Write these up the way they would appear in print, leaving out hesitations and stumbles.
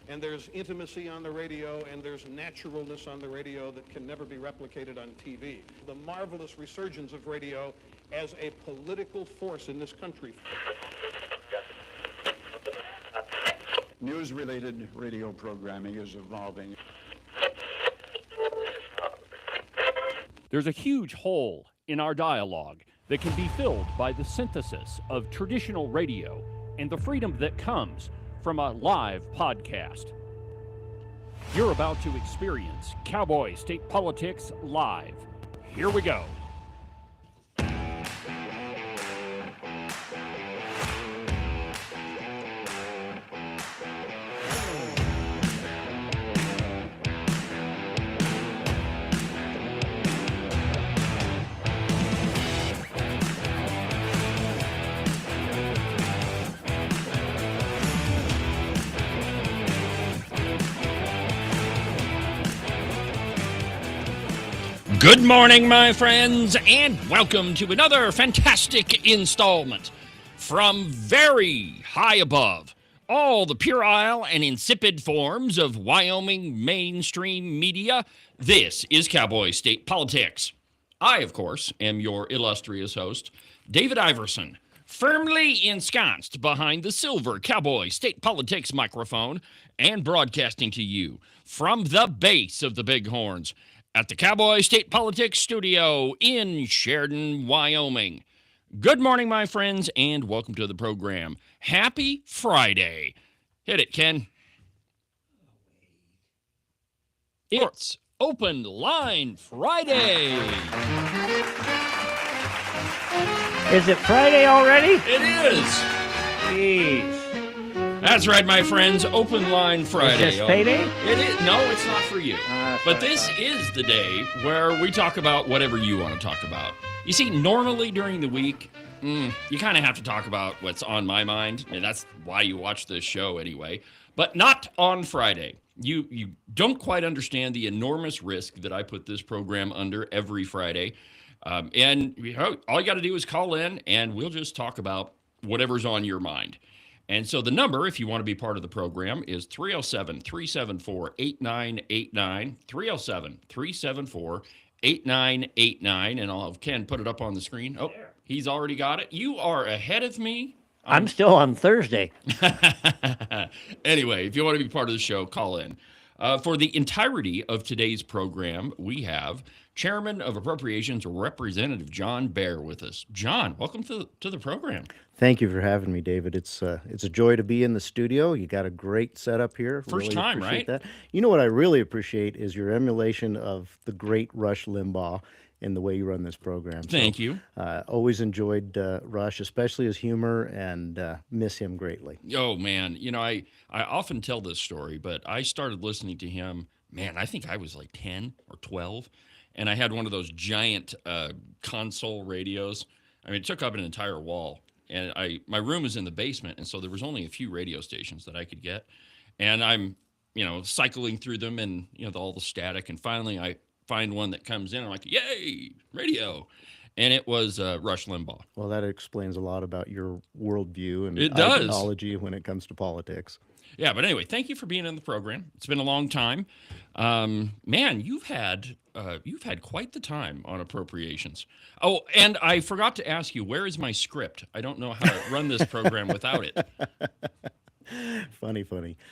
And there's intimacy on the radio, and there's naturalness on the radio that can never be replicated on TV. The marvelous resurgence of radio as a political force in this country. News-related radio programming is evolving. There's a huge hole in our dialogue that can be filled by the synthesis of traditional radio and the freedom that comes from a live podcast. You're about to experience Cowboy State Politics live. Here we go. Good morning, my friends, and welcome to another fantastic installment from very high above all the puerile and insipid forms of Wyoming mainstream media. This is Cowboy State Politics. I, of course, am your illustrious host, David Iverson, firmly ensconced behind the silver Cowboy State Politics microphone and broadcasting to you from the base of the Bighorns at the Cowboy State Politics Studio in Sheridan, Wyoming. Good morning, my friends, and welcome to the program. Happy Friday. Hit it, Ken. It's Open Line Friday. Is it Friday already? It is. Jeez. That's right, my friends. Open Line Friday. Is this payday? It is. No, it's not for you. But this is the day where we talk about whatever you want to talk about. You see, normally during the week, you kind of have to talk about what's on my mind, and that's why you watch this show anyway. But not on Friday. You don't quite understand the enormous risk that I put this program under every Friday. And all you got to do is call in, and we'll just talk about whatever's on your mind. And so the number, if you want to be part of the program, is 307-374-8989, 307-374-8989, and I'll have Ken put it up on the screen. Oh, he's already got it. You are ahead of me. I'm still on Thursday. Anyway, if you want to be part of the show, call in. For the entirety of today's program, we have Chairman of Appropriations, Representative John Baer, with us. John, welcome to the program. Thank you for having me, David. It's a joy to be in the studio. You got a great setup here. First time, right? That. You know what I really appreciate is your emulation of the great Rush Limbaugh in the way you run this program. Thank you. Always enjoyed Rush, especially his humor, and miss him greatly. Oh, man. You know, I often tell this story, but I started listening to him, I think I was like 10 or 12, and I had one of those giant console radios. I mean, it took up an entire wall. And my room is in the basement, and so there was only a few radio stations that I could get. And I'm, cycling through them and, all the static. And finally I find one that comes in. I'm like, yay, radio. And it was Rush Limbaugh. Well, that explains a lot about your worldview and it does. ideology when it comes to politics. Yeah, but anyway, thank you for being in the program. It's been a long time. Man, you've had quite the time on appropriations. Oh, and I forgot to ask you, where is my script? I don't know how to run this program without it. Funny.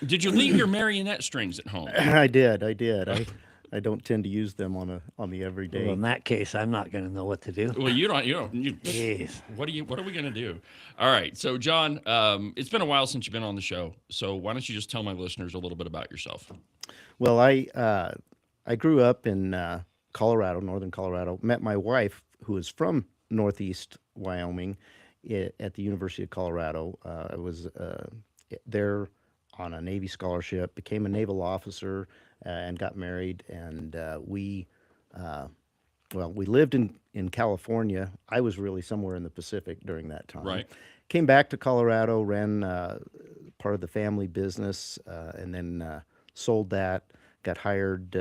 Did you leave your marionette strings at home? I did. I don't tend to use them on the everyday. Well, in that case, I'm not going to know what to do. Well, you don't. Jeez. What are we going to do? All right. So, John, it's been a while since you've been on the show. So why don't you just tell my listeners a little bit about yourself? Well, I grew up in Colorado, northern Colorado. Met my wife, who is from northeast Wyoming, at the University of Colorado. I was there on a Navy scholarship, became a naval officer, and got married. And we lived in California. I was really somewhere in the Pacific during that time. Right. Came back to Colorado, ran part of the family business, and then sold that. Got hired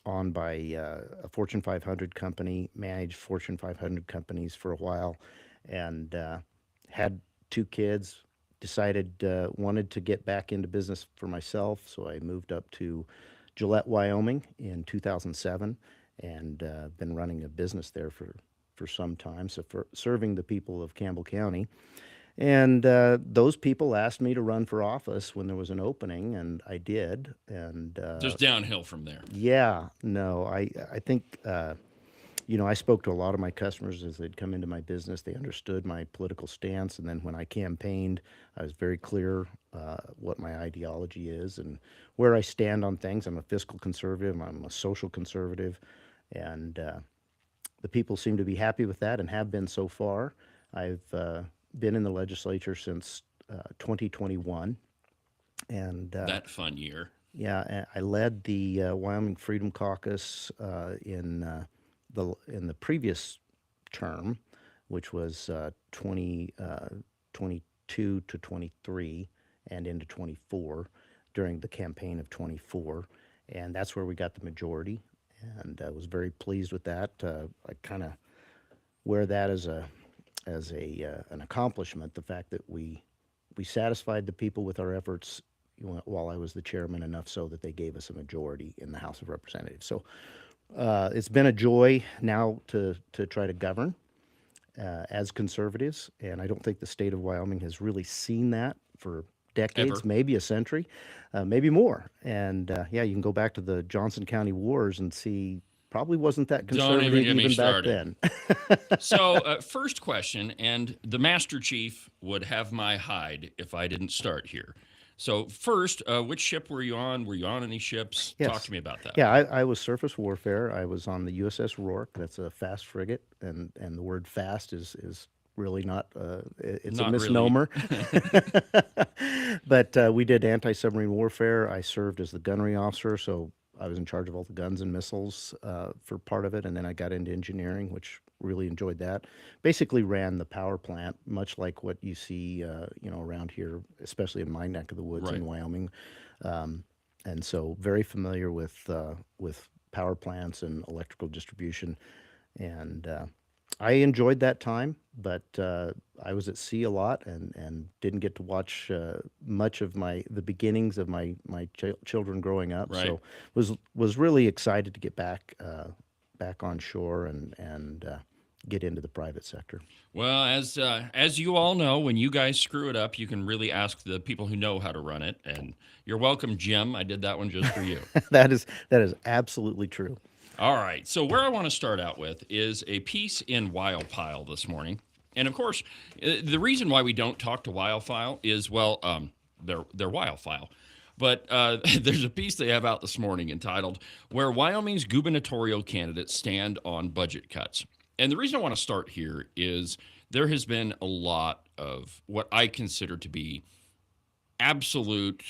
on by a Fortune 500 company, managed Fortune 500 companies for a while, and had 2 kids, decided wanted to get back into business for myself, so I moved up to Gillette, Wyoming in 2007, and been running a business there for some time, so for serving the people of Campbell County. And those people asked me to run for office when there was an opening, and I did. And Just downhill from there. yeah, no, I think I spoke to a lot of my customers as they'd come into my business. They understood my political stance, and then when I campaigned, I was very clear what my ideology is and where I stand on things. I'm a fiscal conservative. I'm a social conservative, and the people seem to be happy with that and have been so far. I've been in the legislature since 2021, and That fun year. yeah, I led the Wyoming Freedom Caucus in the previous term, which was 22 to 23 and into 24 during the campaign of 24, and that's where we got the majority, and I was very pleased with that. I kind of wear that as an accomplishment, the fact that we satisfied the people with our efforts while I was the chairman, enough so that they gave us a majority in the House of Representatives. So it's been a joy now to try to govern as conservatives, and I don't think the state of Wyoming has really seen that for decades, Ever. maybe a century, maybe more. And yeah, you can go back to the Johnson County Wars and see probably wasn't that Don't conservative even get me back started. then. So, first question, and the Master Chief would have my hide if I didn't start here. So, first, which ship were you on? Were you on any ships? Yes. Talk to me about that. Yeah, I was surface warfare. I was on the USS Rourke. That's a fast frigate, and the word fast is really not, it's Not a really. misnomer. But we did anti-submarine warfare. I served as the gunnery officer, so I was in charge of all the guns and missiles for part of it, and then I got into engineering, which really enjoyed that. Basically ran the power plant, much like what you see, around here, especially in my neck of the woods Right. in Wyoming. And so very familiar with power plants and electrical distribution, and I enjoyed that time, but I was at sea a lot and didn't get to watch much of the beginnings of my children growing up. Right. So was really excited to get back on shore and get into the private sector. Well, as you all know, when you guys screw it up, you can really ask the people who know how to run it. And you're welcome, Jim. I did that one just for you. That is absolutely true. All right. So where I want to start out with is a piece in Wildfile this morning. And of course, the reason why we don't talk to Wildfile is, well, they're Wildfile. But there's a piece they have out this morning entitled, Where Wyoming's Gubernatorial Candidates Stand on Budget Cuts. And the reason I want to start here is there has been a lot of what I consider to be absolute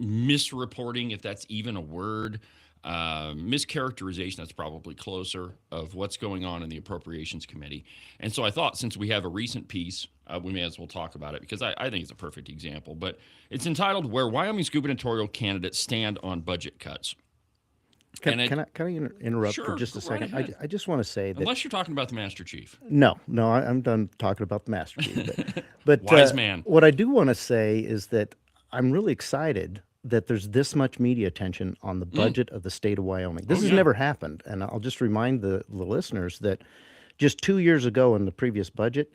misreporting, if that's even a word, mischaracterization, that's probably closer, of what's going on in the Appropriations Committee. And so I thought, since we have a recent piece, we may as well talk about it, because I think it's a perfect example. But it's entitled, Where Wyoming's Gubernatorial Candidates Stand on Budget Cuts. Can I interrupt Sure, for just a go right second? ahead. I just want to say that Unless you're talking about the Master Chief. no, I'm done talking about the Master Chief. But Wise man. What I do want to say is that I'm really excited that there's this much media attention on the budget of the state of Wyoming. This has never happened, and I'll just remind the listeners that just 2 years ago in the previous budget,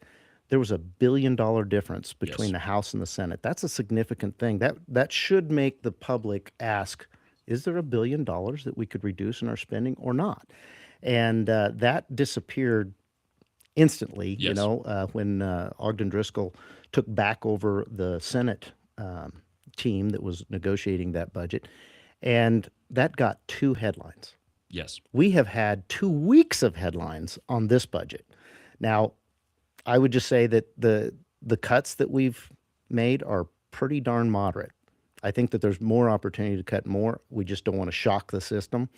there was $1 billion difference between Yes. the House and the Senate. That's a significant thing. That should make the public ask, is there $1 billion that we could reduce in our spending or not? And that disappeared instantly, Yes. when Ogden Driscoll took back over the Senate team that was negotiating that budget. And that got 2 headlines. Yes. We have had 2 weeks of headlines on this budget. Now, I would just say that the cuts that we've made are pretty darn moderate. I think that there's more opportunity to cut more. We just don't want to shock the system.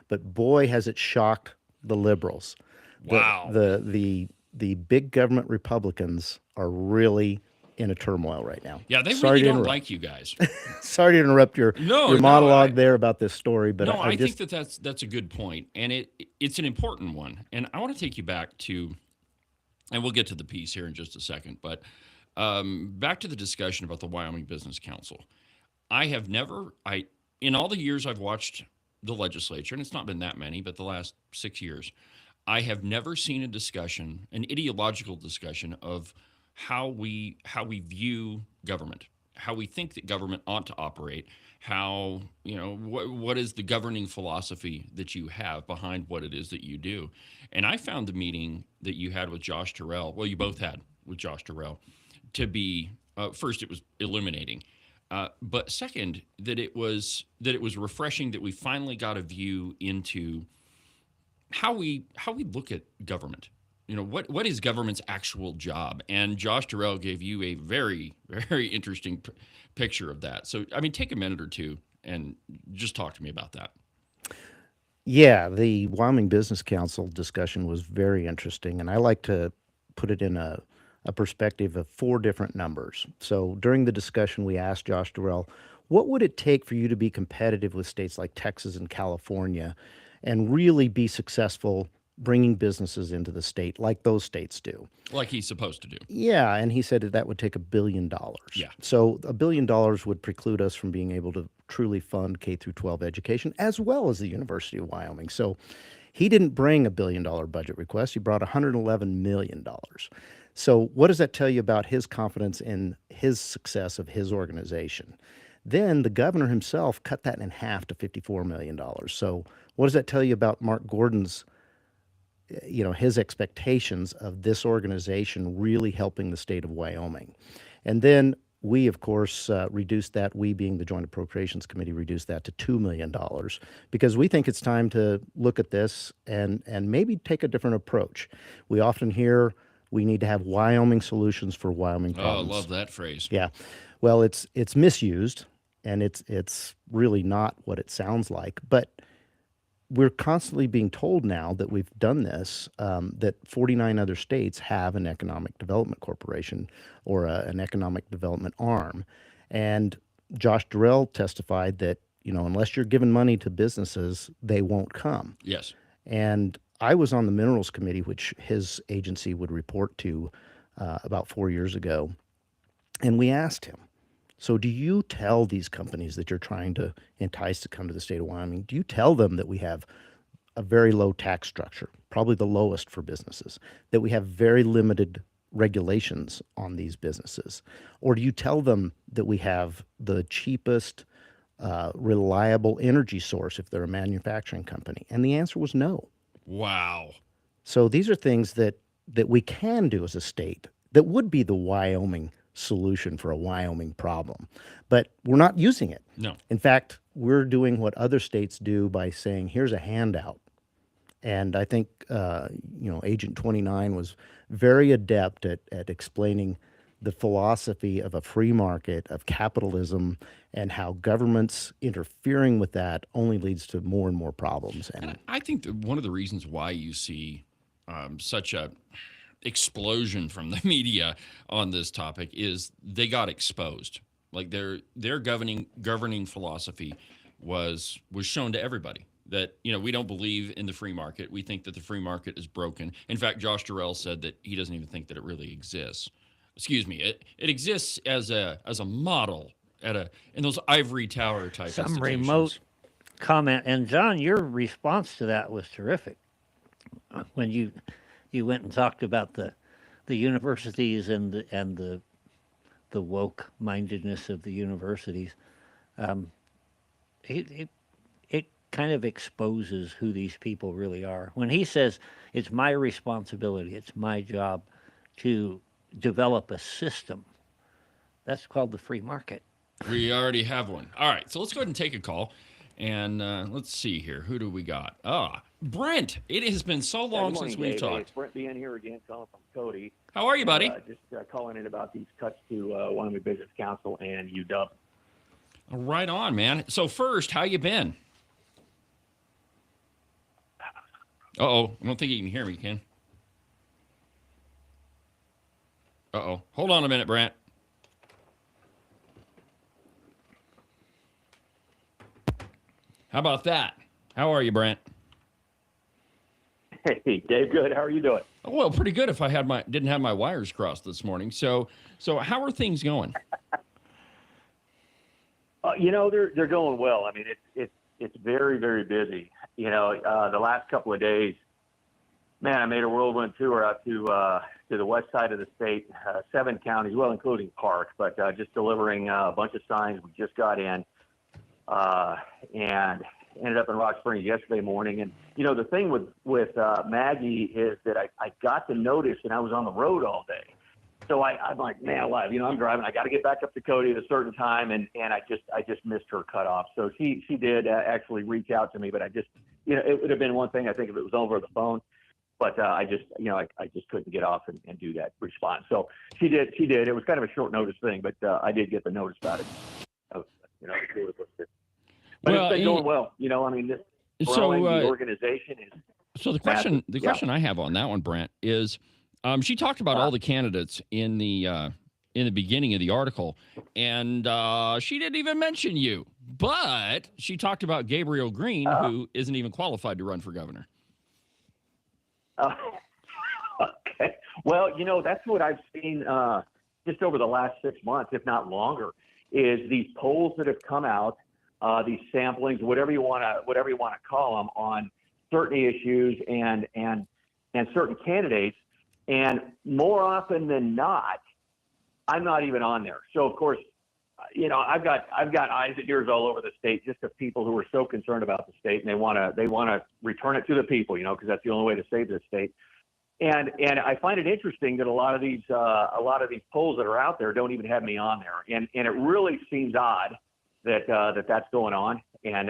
But boy, has it shocked the liberals. Wow. The big government Republicans are really in a turmoil right now. Yeah, they Sorry really to don't interrupt. like you guys. Sorry to interrupt your No, monologue there about this story, but No, I just think that's a good point, and it's an important one. And I want to take you back to, and we'll get to the piece here in just a second, but Back to the discussion about the Wyoming Business Council. In all the years I've watched the legislature, and it's not been that many, but the last 6 years, I have never seen a discussion, an ideological discussion of how we view government, how we think that government ought to operate, how, what is the governing philosophy that you have behind what it is that you do. And I found the meeting that you had with Josh Terrell, well, you both had with Josh Terrell, to be, first, it was illuminating. But second, that it was refreshing that we finally got a view into how we look at government. What is government's actual job? And Josh Terrell gave you a very, very interesting picture of that. So, take a minute or two and just talk to me about that. Yeah, the Wyoming Business Council discussion was very interesting, and I like to put it in a perspective of 4 different numbers. So during the discussion, we asked Josh Durrell, what would it take for you to be competitive with states like Texas and California and really be successful bringing businesses into the state like those states do? Like he's supposed to do. Yeah, and he said that would take $1 billion. Yeah. So $1 billion would preclude us from being able to truly fund K through 12 education as well as the University of Wyoming. So he didn't bring $1 billion budget request. He brought $111 million. So what does that tell you about his confidence in his success of his organization? Then the governor himself cut that in half to $54 million. So what does that tell you about Mark Gordon's, his expectations of this organization really helping the state of Wyoming? And then we, of course, reduced that, we being the Joint Appropriations Committee, reduced that to $2 million because we think it's time to look at this and maybe take a different approach. We often hear we need to have Wyoming solutions for Wyoming problems. Oh, I love that phrase. Yeah. Well, it's misused, and it's really not what it sounds like. But we're constantly being told now that we've done this, that 49 other states have an economic development corporation or an economic development arm. And Josh Durrell testified that, unless you're giving money to businesses, they won't come. Yes. And I was on the Minerals Committee, which his agency would report to about 4 years ago. And we asked him, so do you tell these companies that you're trying to entice to come to the state of Wyoming, do you tell them that we have a very low tax structure, probably the lowest for businesses, that we have very limited regulations on these businesses? Or do you tell them that we have the cheapest, reliable energy source if they're a manufacturing company? And the answer was no. Wow. So these are things that we can do as a state that would be the Wyoming solution for a Wyoming problem. But we're not using it. No. In fact, we're doing what other states do by saying, here's a handout. And I think, Agent 29 was very adept at explaining the philosophy of a free market, of capitalism, and how governments interfering with that only leads to more and more problems. And I think that one of the reasons why you see such a explosion from the media on this topic is they got exposed. Like their governing philosophy was shown to everybody. That, we don't believe in the free market. We think that the free market is broken. In fact, Josh Durrell said that he doesn't even think that it really exists. Excuse me, it exists as a model in those ivory tower type Some institutions. remote comment. And John, your response to that was terrific. When you went and talked about the universities and the woke mindedness of the universities, it kind of exposes who these people really are. When he says it's my responsibility, it's my job to develop a system, that's called the free market. We already have one. All right, so let's go ahead and take a call. And let's see here. Who do we got? Brent. It has been so long since we've talked. It's Brent being here again, calling from Cody. How are you, buddy? Just calling in about these cuts to Wyoming Business Council and UW. Right on, man. So first, how you been? Uh-oh. I don't think you can hear me, Ken. Uh-oh. Hold on a minute, Brent. How about that? How are you, Brent? Hey, Dave, good. How are you doing? Well, pretty good if I didn't have my wires crossed this morning. So how are things going? They're going well. I mean, it's very, very busy. The last couple of days, man, I made a whirlwind tour out to the west side of the state, 7 counties, well, including Park, but just delivering a bunch of signs. We just got in and ended up in Rock Springs yesterday morning. And, the thing with Maggie is that I got the notice and I was on the road all day. So I'm like, man, alive, I'm driving. I got to get back up to Cody at a certain time. And I just missed her cutoff. So she did actually reach out to me, but I just, it would have been one thing, I think, if it was over the phone. But I just couldn't get off and do that response. So she did. It was kind of a short notice thing, but I did get the notice about it. But it's been going well. I mean, this growing the organization is. So the question I have on that one, Brent, is she talked about all the candidates in the beginning of the article, and she didn't even mention you. But she talked about Gabriel Green, who isn't even qualified to run for governor. Okay. Well, that's what I've seen just over the last 6 months, if not longer, is these polls that have come out, these samplings, whatever you want to call them, on certain issues and certain candidates, and more often than not, I'm not even on there. So of course, I've got eyes and ears all over the state, just of people who are so concerned about the state, and they want to return it to the people, because that's the only way to save this state. And I find it interesting that a lot of these polls that are out there don't even have me on there, and it really seems odd that that's going on. And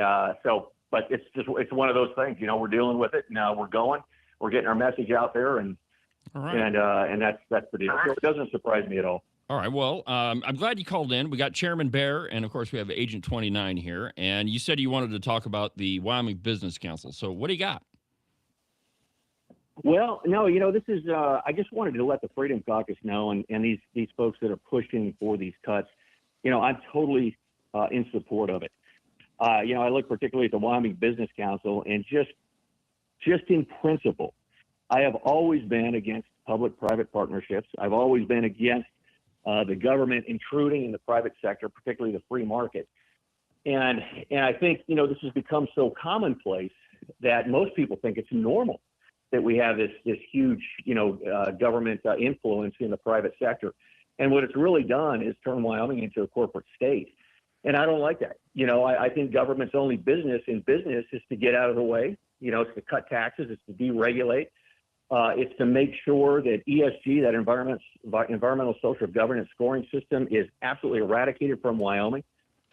but it's one of those things, we're dealing with it, and we're getting our message out there, and all right. and that's the deal. So it doesn't surprise me at all. All right. Well, I'm glad you called in. We got Chairman Bear, and of course we have Agent 29 here. And you said you wanted to talk about the Wyoming Business Council. So what do you got? Well, no, this is. I just wanted to let the Freedom Caucus know, and these folks that are pushing for these cuts. I'm totally in support of it. I look particularly at the Wyoming Business Council, and just in principle, I have always been against public-private partnerships. I've always been against the government intruding in the private sector, particularly the free market. And I think, this has become so commonplace that most people think it's normal that we have this huge, government influence in the private sector. And what it's really done is turn Wyoming into a corporate state. And I don't like that. I think government's only business in business is to get out of the way. It's to cut taxes, it's to deregulate. It's to make sure that ESG, that environmental social governance scoring system, is absolutely eradicated from Wyoming,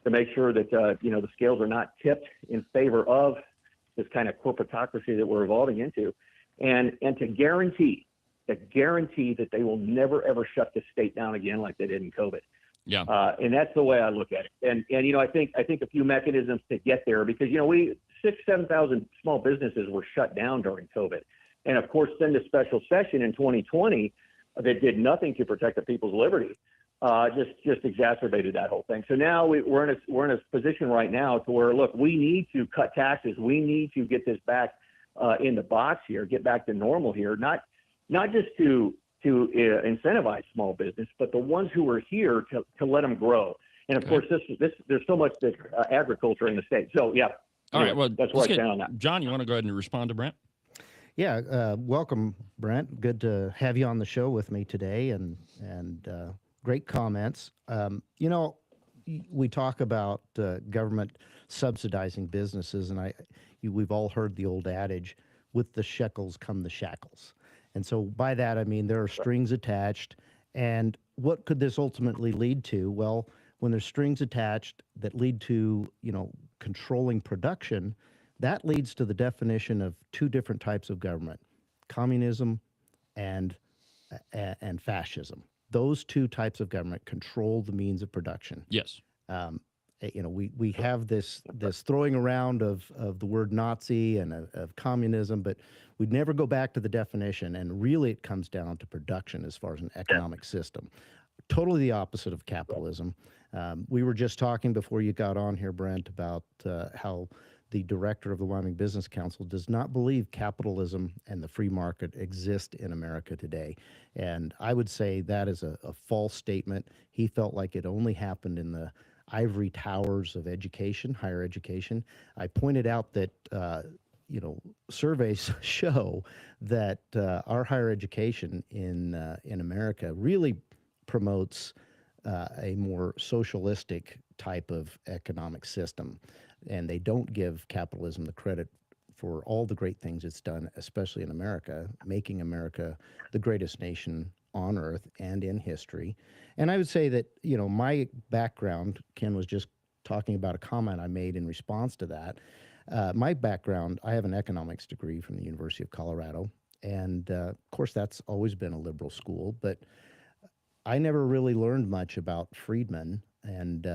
to make sure that, the scales are not tipped in favor of this kind of corporatocracy that we're evolving into, and to guarantee that they will never, ever shut the state down again like they did in COVID. Yeah. And that's the way I look at it. And I think a few mechanisms to get there, because, 7,000 small businesses were shut down during COVID. And of course, then the special session in 2020 that did nothing to protect the people's liberty just exacerbated that whole thing. So now we're in a position right now to where, look, we need to cut taxes. We need to get this back in the box here, get back to normal here, not just to incentivize small business, but the ones who are here to let them grow. And of course, there's so much agriculture in the state. So yeah. All right. Well, that's where I stand on that. John, you want to go ahead and respond to Brent? Yeah, welcome, Brent. Good to have you on the show with me today, and great comments. We talk about government subsidizing businesses, and we've all heard the old adage, "With the shekels come the shackles." And so by that, I mean there are strings attached. And what could this ultimately lead to? Well, when there's strings attached that lead to, controlling production, that leads to the definition of two different types of government: communism and fascism. Those two types of government control the means of production. Yes. We have this throwing around of the word Nazi and of communism, but we'd never go back to the definition. And really, it comes down to production as far as an economic system. Totally the opposite of capitalism. We were just talking before you got on here, Brent, about how the director of the Wyoming Business Council, does not believe capitalism and the free market exist in America today. And I would say that is a false statement. He felt like it only happened in the ivory towers of education, higher education. I pointed out that, surveys show that our higher education in America really promotes a more socialistic type of economic system. And they don't give capitalism the credit for all the great things it's done, especially in America, making America the greatest nation on earth and in history. And I would say that, my background, Ken was just talking about a comment I made in response to that. My background, I have an economics degree from the University of Colorado. And of course, that's always been a liberal school, but I never really learned much about Friedman and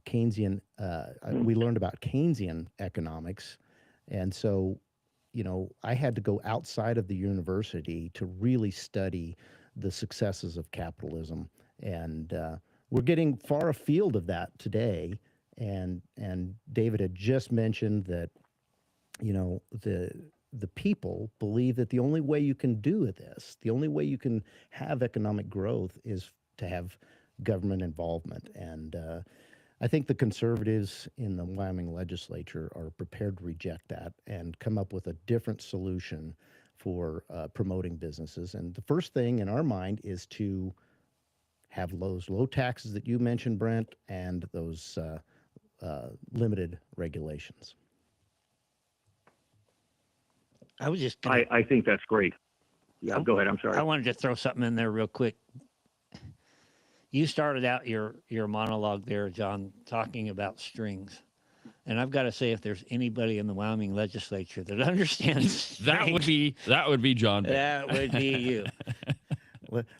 Keynesian. We learned about Keynesian economics. And so, I had to go outside of the university to really study the successes of capitalism. And we're getting far afield of that today. And David had just mentioned that, the people believe that the only way you can do this, the only way you can have economic growth is to have government involvement. And I think the conservatives in the Wyoming legislature are prepared to reject that and come up with a different solution for promoting businesses. And the first thing in our mind is to have those low taxes that you mentioned, Brent, and those limited regulations. I was just gonna, I think that's great. Yeah, go ahead. I'm sorry. I wanted to throw something in there real quick. You started out your monologue there, John, talking about strings. And I've got to say, if there's anybody in the Wyoming legislature that understands strings, that would be John. That would be you.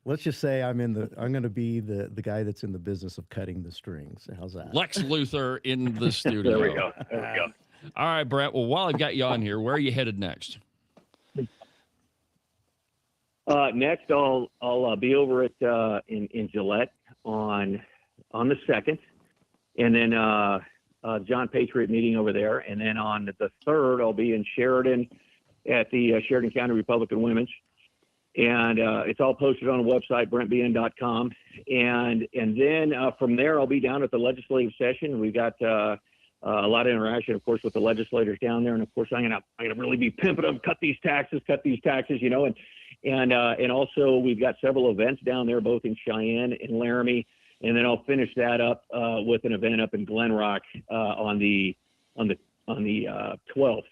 Let's just say I'm going to be the guy that's in the business of cutting the strings. How's that? Lex Luthor in the studio. There we go. All right, Brett. Well, while I've got you on here, where are you headed next? Next, I'll be over at in Gillette on the 2nd, and then John Patriot meeting over there, and then on the 3rd I'll be in Sheridan at the Sheridan County Republican Women's, and it's all posted on the website brentbn.com, and then from there I'll be down at the legislative session. We've got a lot of interaction, of course, with the legislators down there, and of course I'm gonna really be pimping them, cut these taxes, and also we've got several events down there, both in Cheyenne and Laramie, and then I'll finish that up with an event up in Glen Rock on the 12th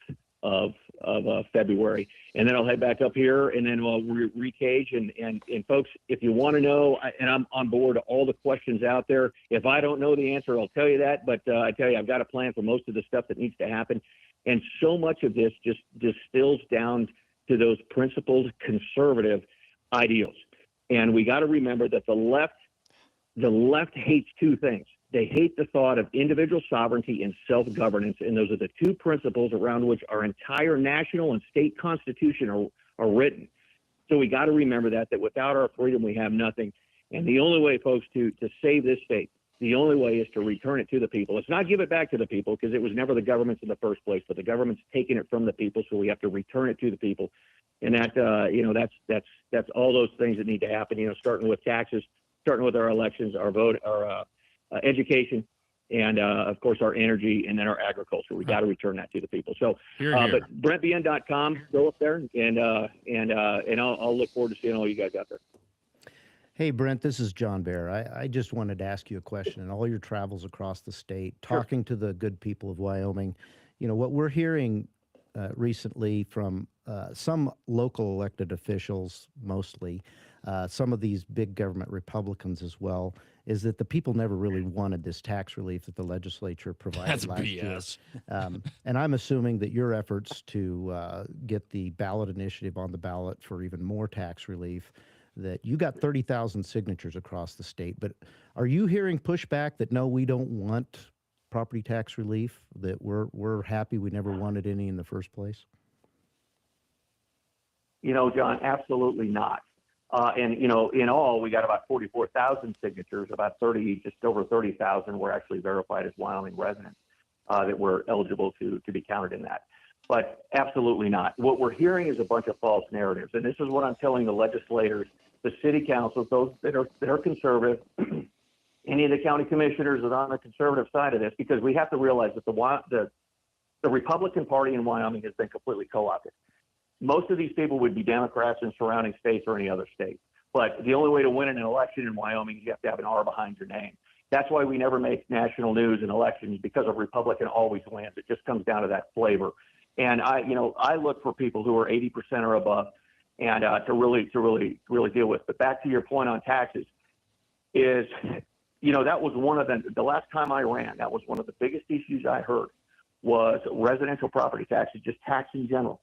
of February, and then I'll head back up here, and then we'll recage. And folks, if you want to know, and I'm on board all the questions out there. If I don't know the answer, I'll tell you that. But I tell you, I've got a plan for most of the stuff that needs to happen, and so much of this just distills down to those principled conservative ideals. And we got to remember that the left hates two things. They hate the thought of individual sovereignty and self-governance, and those are the two principles around which our entire national and state constitution are written. So we got to remember that without our freedom, we have nothing. And the only way, folks, to save this state, the only way is to return it to the people. Let's not give it back to the people, because it was never the government's in the first place, but the government's taking it from the people, so we have to return it to the people. And that, that's all those things that need to happen, starting with taxes, starting with our elections, our vote, our education, and of course our energy, and then our agriculture. We got to return that to the people. So, but BrentBN.com, go up there, and I'll look forward to seeing all you guys out there. Hey, Brent, this is John Bear. I just wanted to ask you a question. In all your travels across the state, talking to the good people of Wyoming, what we're hearing recently from some local elected officials, mostly, some of these big government Republicans as well, is that the people never really wanted this tax relief that the legislature provided last year. And I'm assuming that your efforts to get the ballot initiative on the ballot for even more tax relief, that you got 30,000 signatures across the state. But are you hearing pushback that, no, we don't want property tax relief, that we're happy we never wanted any in the first place? John, absolutely not. And in all, we got about 44,000 signatures. About just over 30,000 were actually verified as Wyoming residents. that were eligible to be counted in that. But absolutely not. What we're hearing is a bunch of false narratives, and this is what I'm telling the legislators, the city councils, those that are conservative, any of the county commissioners that are on the conservative side of this, because we have to realize that the Republican Party in Wyoming has been completely co-opted. Most of these people would be Democrats in surrounding states or any other state. But the only way to win an election in Wyoming is you have to have an R behind your name. That's why we never make national news in elections, because a Republican always wins. It just comes down to that flavor. And I look for people who are 80% or above, and to really deal with. But back to your point on taxes, is that was one of the last time I ran, that was one of the biggest issues I heard was residential property taxes, just tax in general.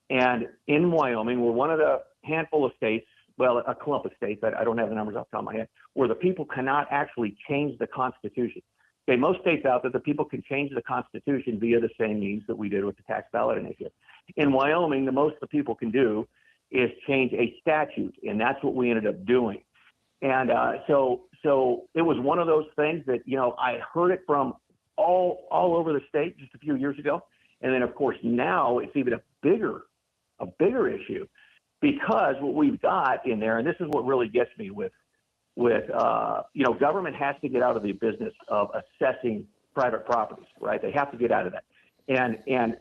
And in Wyoming, we're one of the handful of states, well, a clump of states, I don't have the numbers off the top of my head, where the people cannot actually change the Constitution. Okay, most states out there, the people can change the Constitution via the same means that we did with the tax ballot initiative. In Wyoming, the most the people can do is change a statute, and that's what we ended up doing. And so it was one of those things that, I heard it from all over the state just a few years ago. And then, of course, now it's even a bigger issue, because what we've got in there, and this is what really gets me with government has to get out of the business of assessing private properties, right? They have to get out of that. And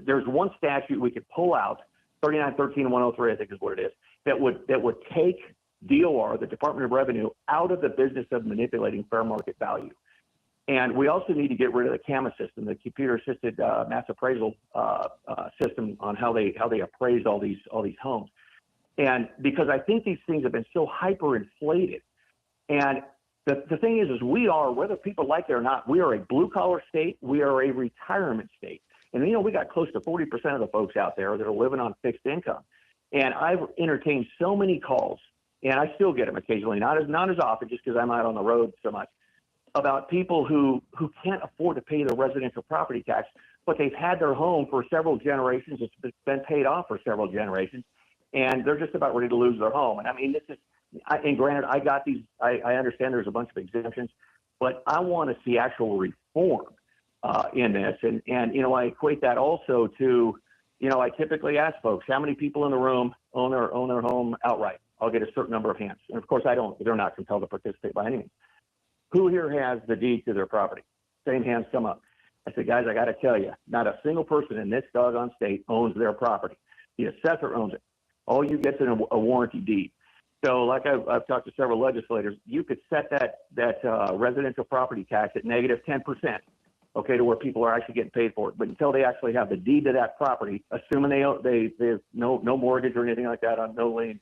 there's one statute we could pull out, 3913-103, I think is what it is, that would take DOR, the Department of Revenue, out of the business of manipulating fair market value. And we also need to get rid of the CAMA system, the computer-assisted mass appraisal system, on how they appraise all these homes. And because I think these things have been so hyperinflated. And the thing is we are, whether people like it or not, we are a blue-collar state. We are a retirement state. And, we got close to 40% of the folks out there that are living on fixed income. And I've entertained so many calls, and I still get them occasionally, not as often, just because I'm out on the road so much, about people who can't afford to pay their residential property tax, but they've had their home for several generations. It's been paid off for several generations, and they're just about ready to lose their home. And I mean, and granted, I got these, I understand there's a bunch of exemptions, but I want to see actual reform in this. And I equate that also to, I typically ask folks, how many people in the room own their home outright? I'll get a certain number of hands. And of course, they're not compelled to participate by any means. Who here has the deed to their property? Same hands come up. I said, guys, I got to tell you, not a single person in this doggone state owns their property. The assessor owns it. All you get is a warranty deed. So like I've talked to several legislators, you could set that residential property tax at negative 10%, okay, to where people are actually getting paid for it. But until they actually have the deed to that property, assuming they have no mortgage or anything like that, on no lien,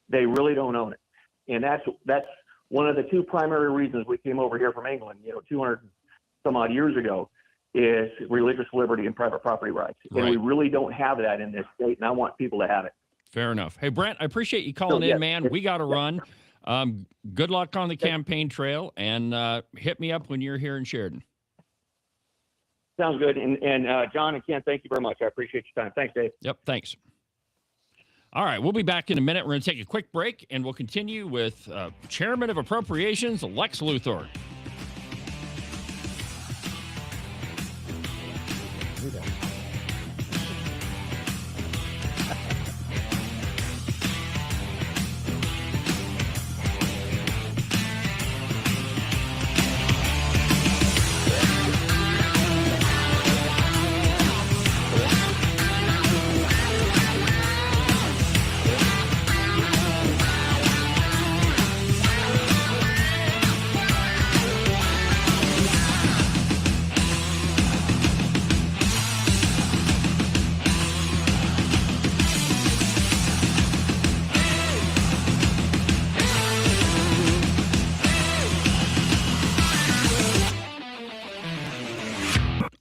they really don't own it. And that's one of the two primary reasons we came over here from England, 200 some odd years ago, is religious liberty and private property rights. Right. And we really don't have that in this state, and I want people to have it. Fair enough. Hey, Brent, I appreciate you calling in, man. We got to run. Good luck on the campaign trail, and hit me up when you're here in Sheridan. Sounds good. And John and Ken, thank you very much. I appreciate your time. Thanks, Dave. Yep, thanks. All right, we'll be back in a minute. We're going to take a quick break, and we'll continue with Chairman of Appropriations, Lex Luthor.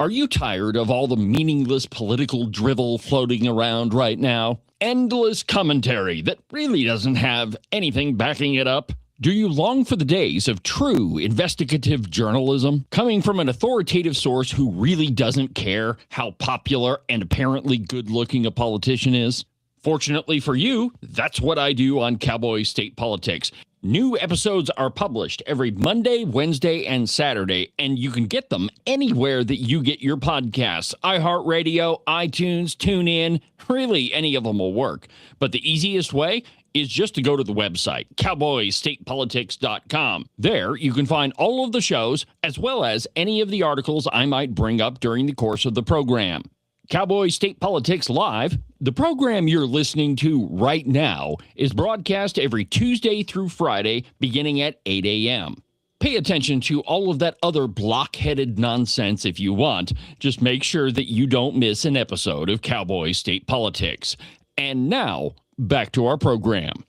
Are you tired of all the meaningless political drivel floating around right now? Endless commentary that really doesn't have anything backing it up? Do you long for the days of true investigative journalism coming from an authoritative source who really doesn't care how popular and apparently good-looking a politician is? Fortunately for you, that's what I do on Cowboy State Politics. New episodes are published every Monday, Wednesday, and Saturday, and you can get them anywhere that you get your podcasts. iHeartRadio, iTunes, TuneIn, really any of them will work. But the easiest way is just to go to the website, cowboystatepolitics.com. There, you can find all of the shows, as well as any of the articles I might bring up during the course of the program. Cowboy State Politics Live, the program you're listening to right now, is broadcast every Tuesday through Friday, beginning at 8 a.m. Pay attention to all of that other block-headed nonsense if you want. Just make sure that you don't miss an episode of Cowboy State Politics. And now, back to our program.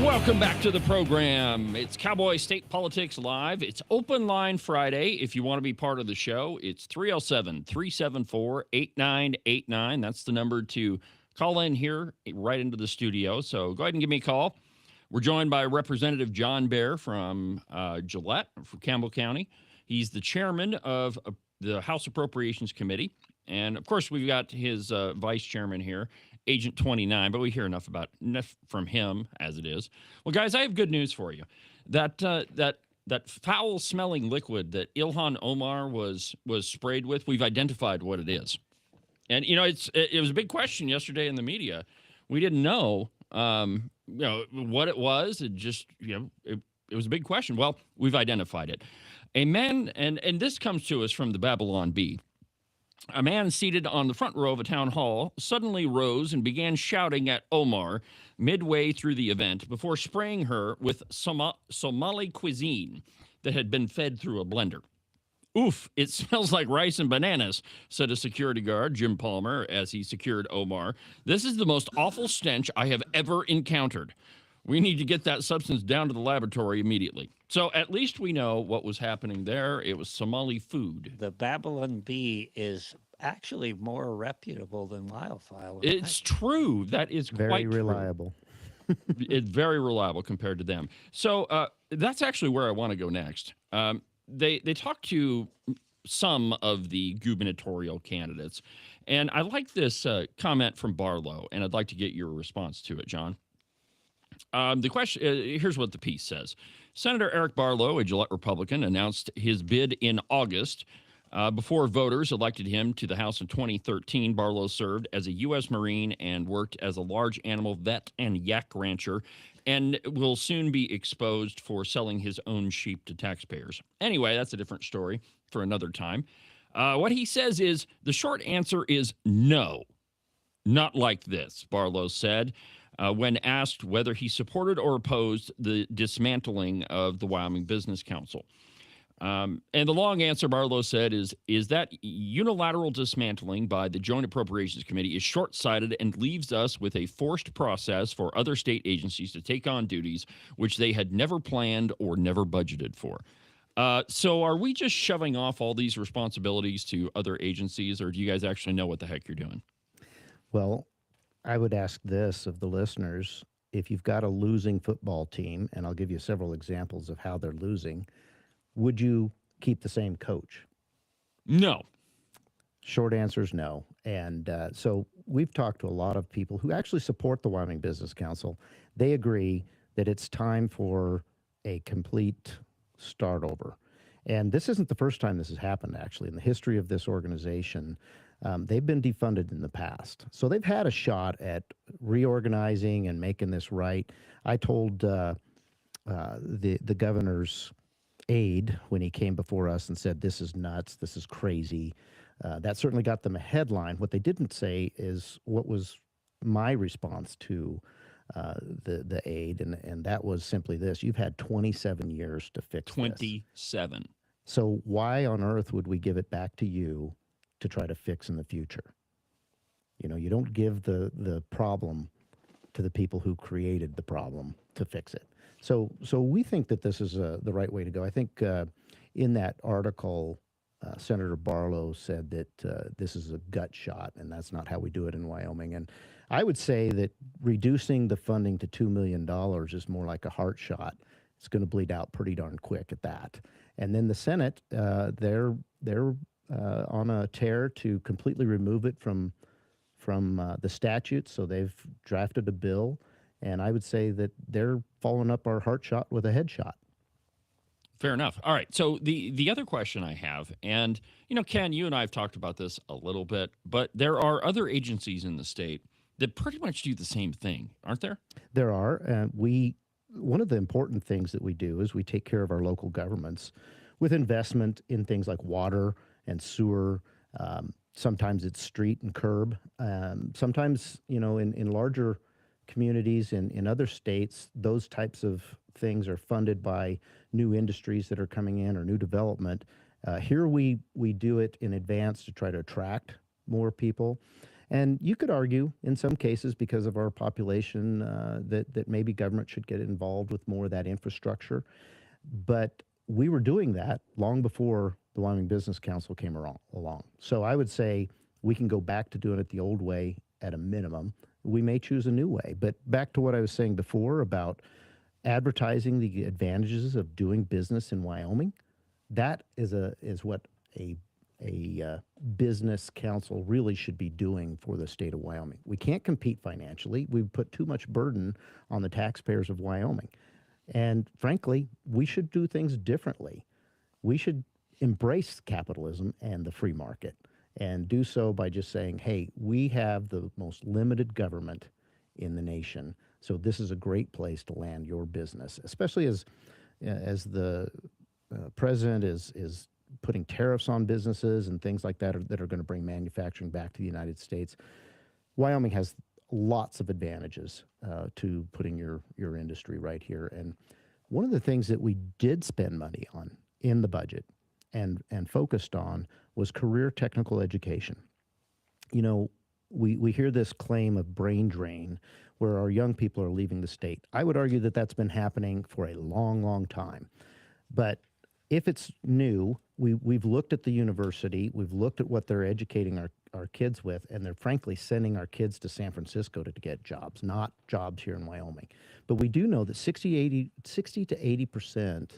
Welcome back to the program. It's Cowboy State Politics Live. It's Open Line Friday. If you want to be part of the show, it's 307-374-8989. That's the number to call in here right into the studio. So go ahead and give me a call. We're joined by Representative John Bear from Gillette, from Campbell County. He's the chairman of the House Appropriations Committee. And, of course, we've got his vice chairman here, Agent 29, but we hear enough from him as it is. Well, guys, I have good news for you. That foul-smelling liquid that Ilhan Omar was sprayed with, we've identified what it is. And, you know, it was a big question yesterday in the media. We didn't know, what it was. It just, it was a big question. Well, we've identified it. A man, and this comes to us from the Babylon Bee. A man seated on the front row of a town hall suddenly rose and began shouting at Omar midway through the event before spraying her with Somali cuisine that had been fed through a blender. Oof, it smells like rice and bananas, said a security guard, Jim Palmer, as he secured Omar. This is the most awful stench I have ever encountered. We need to get that substance down to the laboratory immediately. So at least we know what was happening there. It was Somali food. The Babylon Bee is actually more reputable than Wildfire. It's true. That is Very quite reliable. It's very reliable compared to them. So that's actually where I want to go next. They talked to some of the gubernatorial candidates, and I like this comment from Barlow, and I'd like to get your response to it, John. The question, here's what the piece says. Senator Eric Barlow, a Gillette Republican, announced his bid in August. Before voters elected him to the House in 2013, Barlow served as a U.S. Marine and worked as a large animal vet and yak rancher, and will soon be exposed for selling his own sheep to taxpayers. Anyway, that's a different story for another time. What he says is, the short answer is no. Not like this, Barlow said. When asked whether he supported or opposed the dismantling of the Wyoming Business Council. And the long answer, Barlow said, is that unilateral dismantling by the Joint Appropriations Committee is short-sighted and leaves us with a forced process for other state agencies to take on duties which they had never planned or never budgeted for. So are we just shoving off all these responsibilities to other agencies, or do you guys actually know what the heck you're doing? Well, I would ask this of the listeners. If you've got a losing football team, and I'll give you several examples of how they're losing, would you keep the same coach? No. Short answer is no. And so we've talked to a lot of people who actually support the Wyoming Business Council. They agree that it's time for a complete start over. And this isn't the first time this has happened, actually. In the history of this organization, they've been defunded in the past. So they've had a shot at reorganizing and making this right. I told the governor's aide when he came before us and said, this is nuts, this is crazy. That certainly got them a headline. What they didn't say is what was my response to the aide, and that was simply this. You've had 27 years to fix 27. This. So why on earth would we give it back to you to try to fix in the future? You know, you don't give the problem to the people who created the problem to fix it. So we think that this is the right way to go. I think in that article, Senator Barlow said that this is a gut shot, and that's not how we do it in Wyoming. And I would say that reducing the funding to $2 million is more like a heart shot. It's going to bleed out pretty darn quick at that. And then the Senate, they're on a tear to completely remove it from the statute. So they've drafted a bill, and I would say that they're following up our heart shot with a head shot. Fair enough. All right. So the other question I have, and Ken, you and I have talked about this a little bit, but there are other agencies in the state that pretty much do the same thing, aren't there? There are. One of the important things that we do is we take care of our local governments with investment in things like water and sewer. Sometimes it's street and curb. Sometimes, in larger communities in other states, those types of things are funded by new industries that are coming in or new development. Here we do it in advance to try to attract more people. And you could argue in some cases because of our population that maybe government should get involved with more of that infrastructure. But we were doing that long before the Wyoming Business Council came along. So I would say we can go back to doing it the old way at a minimum. We may choose a new way. But back to what I was saying before about advertising the advantages of doing business in Wyoming, that is what a business council really should be doing for the state of Wyoming. We can't compete financially. We put too much burden on the taxpayers of Wyoming. And frankly, we should do things differently. We should embrace capitalism and the free market and do so by just saying, hey, we have the most limited government in the nation. So this is a great place to land your business, especially as the president is putting tariffs on businesses and things like that are going to bring manufacturing back to the United States. Wyoming has lots of advantages to putting your industry right here. And one of the things that we did spend money on in the budget and focused on was career technical education. We hear this claim of brain drain where our young people are leaving the state. I would argue that that's been happening for a long, long time. But if it's new, we've looked at the university, we've looked at what they're educating our kids with, and they're frankly sending our kids to San Francisco to get jobs, not jobs here in Wyoming. But we do know that 60 to 80%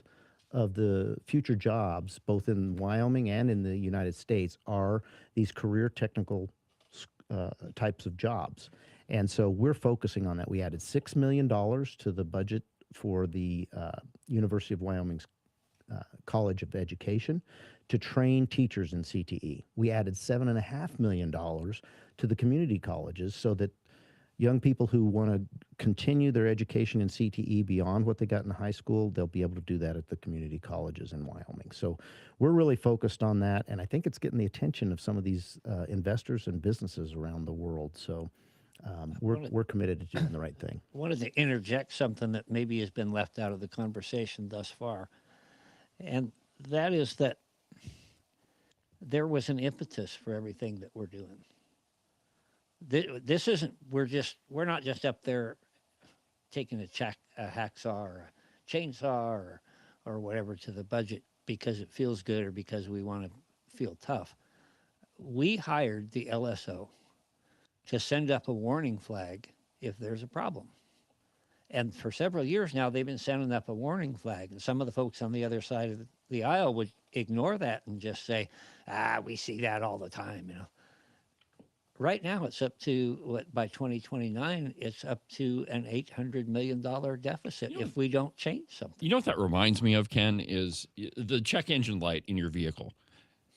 of the future jobs, both in Wyoming and in the United States, are these career technical types of jobs. And so we're focusing on that. We added $6 million to the budget for the University of Wyoming's College of Education to train teachers in CTE. We added $7.5 million to the community colleges so that young people who want to continue their education in CTE beyond what they got in high school, they'll be able to do that at the community colleges in Wyoming. So we're really focused on that, and I think it's getting the attention of some of these investors and businesses around the world. So we're committed to doing the right thing. I wanted to interject something that maybe has been left out of the conversation thus far, and that is that there was an impetus for everything that we're doing. This isn't, we're not just up there taking a hacksaw or a chainsaw or whatever to the budget because it feels good or because we want to feel tough. We hired the LSO to send up a warning flag if there's a problem. And for several years now, they've been sending up a warning flag. And some of the folks on the other side of the aisle would ignore that and just say, we see that all the time, Right now, it's up to, by 2029, it's up to an $800 million deficit if we don't change something. You know what that reminds me of, Ken, is the check engine light in your vehicle.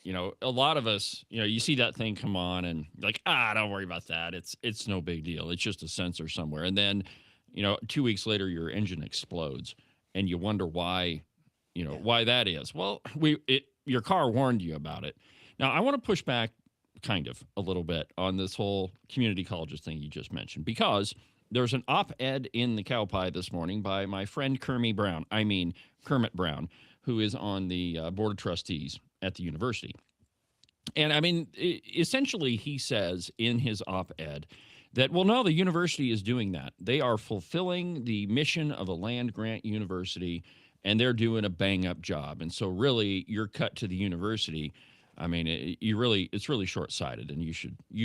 A lot of us, you see that thing come on and like, don't worry about that. It's no big deal. It's just a sensor somewhere. And then, 2 weeks later, your engine explodes and you wonder why, why that is. Well, your car warned you about it. Now, I want to push back kind of a little bit on this whole community colleges thing you just mentioned, because there's an op-ed in the Cowboy this morning by my friend Kermit Brown, who is on the board of trustees at the university. And essentially he says in his op-ed that, well, no, the university is doing that. They are fulfilling the mission of a land grant university, and they're doing a bang up job. And so really your cut to the university, I mean, it's really short sighted, and you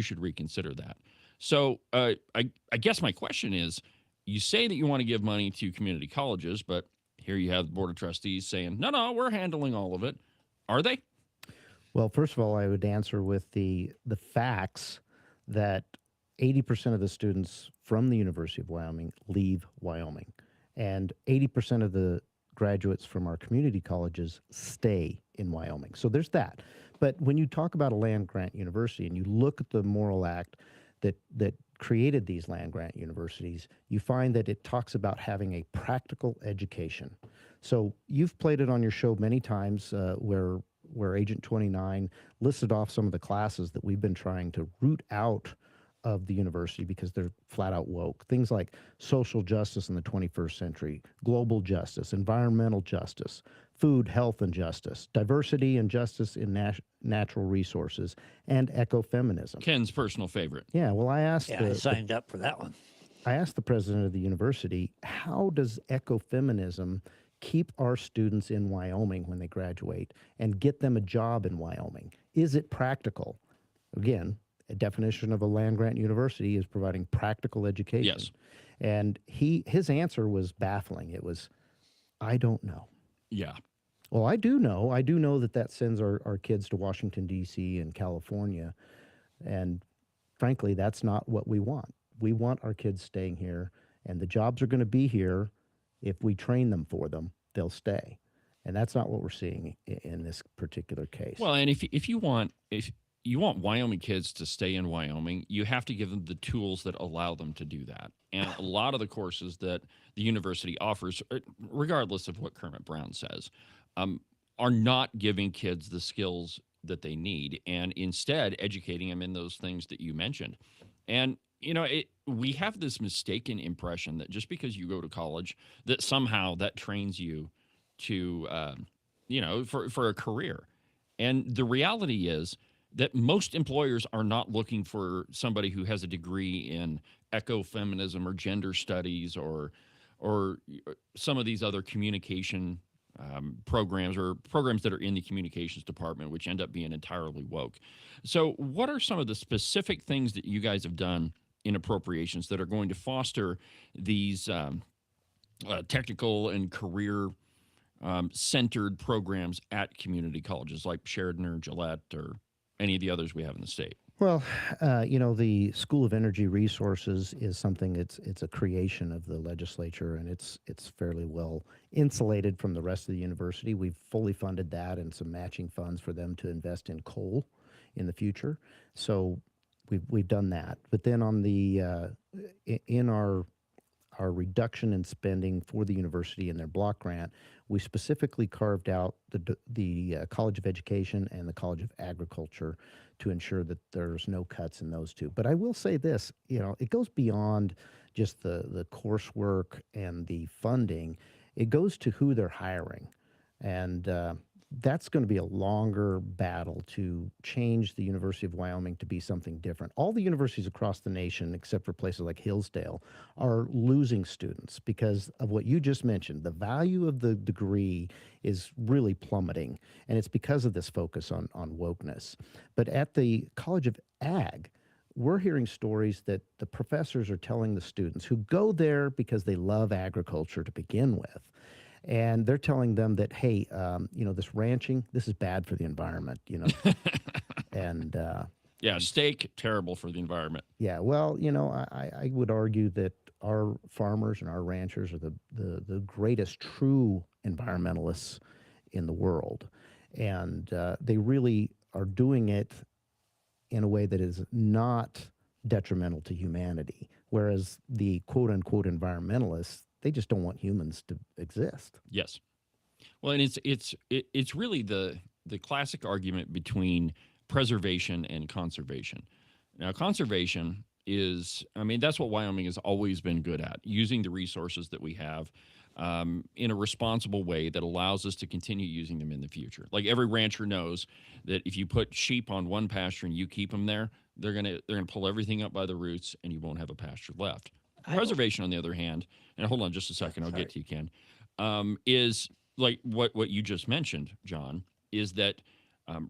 should reconsider that. So I guess my question is, you say that you want to give money to community colleges, but here you have the board of trustees saying, no, we're handling all of it. Are they? Well, first of all, I would answer with the facts that 80% of the students from the University of Wyoming leave Wyoming, and 80% of the graduates from our community colleges stay in Wyoming. So there's that. But when you talk about a land grant university and you look at the moral act that created these land grant universities, you find that it talks about having a practical education. So you've played it on your show many times, where Agent 29 listed off some of the classes that we've been trying to root out of the university because they're flat out woke. Things like social justice in the 21st century, global justice, environmental justice, food, health, and justice, diversity and justice in natural resources, and ecofeminism. Ken's personal favorite. Yeah, well, I signed up for that one. I asked the president of the university, how does ecofeminism keep our students in Wyoming when they graduate and get them a job in Wyoming? Is it practical? Again, a definition of a land grant university is providing practical education. Yes. And his answer was baffling. It was, I don't know. Yeah. Well, I do know. I do know that sends our kids to Washington, D.C. and California. And frankly, that's not what we want. We want our kids staying here, and the jobs are going to be here. If we train them for them, they'll stay. And that's not what we're seeing in this particular case. Well, and if you want Wyoming kids to stay in Wyoming, you have to give them the tools that allow them to do that. And a lot of the courses that the university offers, regardless of what Kermit Brown says, are not giving kids the skills that they need, and instead educating them in those things that you mentioned. And we have this mistaken impression that just because you go to college, that somehow that trains you to, for a career. And the reality is that most employers are not looking for somebody who has a degree in ecofeminism or gender studies or some of these other communication programs or programs that are in the communications department, which end up being entirely woke. So what are some of the specific things that you guys have done in appropriations that are going to foster these technical and career centered programs at community colleges like Sheridan or Gillette or any of the others we have in the state? Well, the School of Energy Resources is something. It's a creation of the legislature, and it's fairly well insulated from the rest of the university. We've fully funded that and some matching funds for them to invest in coal in the future. So we've done that. But then on the in our reduction in spending for the university in their block grant, we specifically carved out the College of Education and the College of Agriculture to ensure that there's no cuts in those two. But I will say this, it goes beyond just the coursework and the funding. It goes to who they're hiring. And that's going to be a longer battle to change the University of Wyoming to be something different. All the universities across the nation, except for places like Hillsdale, are losing students because of what you just mentioned. The value of the degree is really plummeting, and it's because of this focus on wokeness. But at the College of Ag, we're hearing stories that the professors are telling the students who go there because they love agriculture to begin with, and they're telling them that, hey, this ranching, this is bad for the environment, and yeah, steak, terrible for the environment. Yeah, well, I would argue that our farmers and our ranchers are the greatest true environmentalists in the world, and they really are doing it in a way that is not detrimental to humanity, whereas the quote-unquote environmentalists, they just don't want humans to exist. Yes. Well, and it's really the classic argument between preservation and conservation. Now, conservation is, that's what Wyoming has always been good at, using the resources that we have in a responsible way that allows us to continue using them in the future. Like every rancher knows that if you put sheep on one pasture and you keep them there, they're gonna pull everything up by the roots and you won't have a pasture left. Preservation, on the other hand, and hold on just a second, I'll get to you, Ken, is like what you just mentioned, John, is that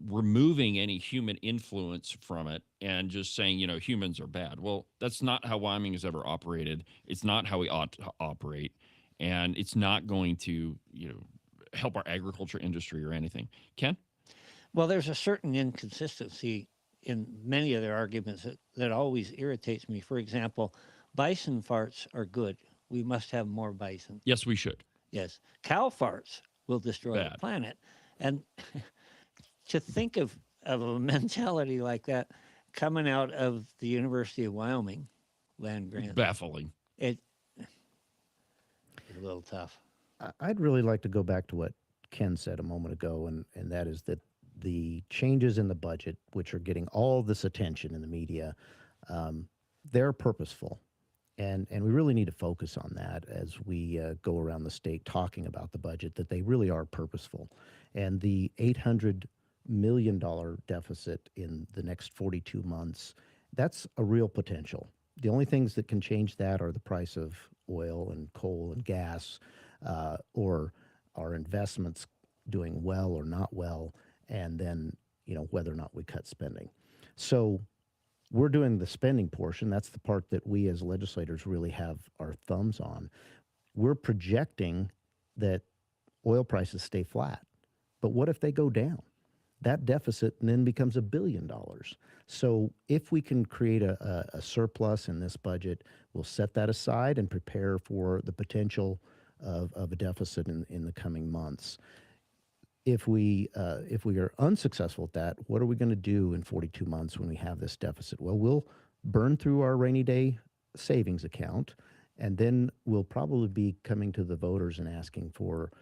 removing any human influence from it and just saying, humans are bad. Well, that's not how Wyoming has ever operated. It's not how we ought to operate. And it's not going to, help our agriculture industry or anything. Ken? Well, there's a certain inconsistency in many of their arguments that always irritates me. For example, bison farts are good. We must have more bison. Yes, we should. Yes. Cow farts will destroy Bad. the planet. And to think of a mentality like that coming out of the University of Wyoming land grant, Baffling. it's a little tough. I'd really like to go back to what Ken said a moment ago, and that is that the changes in the budget, which are getting all this attention in the media, they're purposeful. And we really need to focus on that as we go around the state talking about the budget, that they really are purposeful. And the $800 million deficit in the next 42 months, that's a real potential. The only things that can change that are the price of oil and coal and gas, or our investments doing well or not well, and then, whether or not we cut spending. So we're doing the spending portion. That's the part that we as legislators really have our thumbs on. We're projecting that oil prices stay flat. But what if they go down? That deficit then becomes $1 billion. So if we can create a surplus in this budget, we'll set that aside and prepare for the potential of a deficit in the coming months. If we are unsuccessful at that, what are we going to do in 42 months when we have this deficit? Well, we'll burn through our rainy day savings account, and then we'll probably be coming to the voters and asking for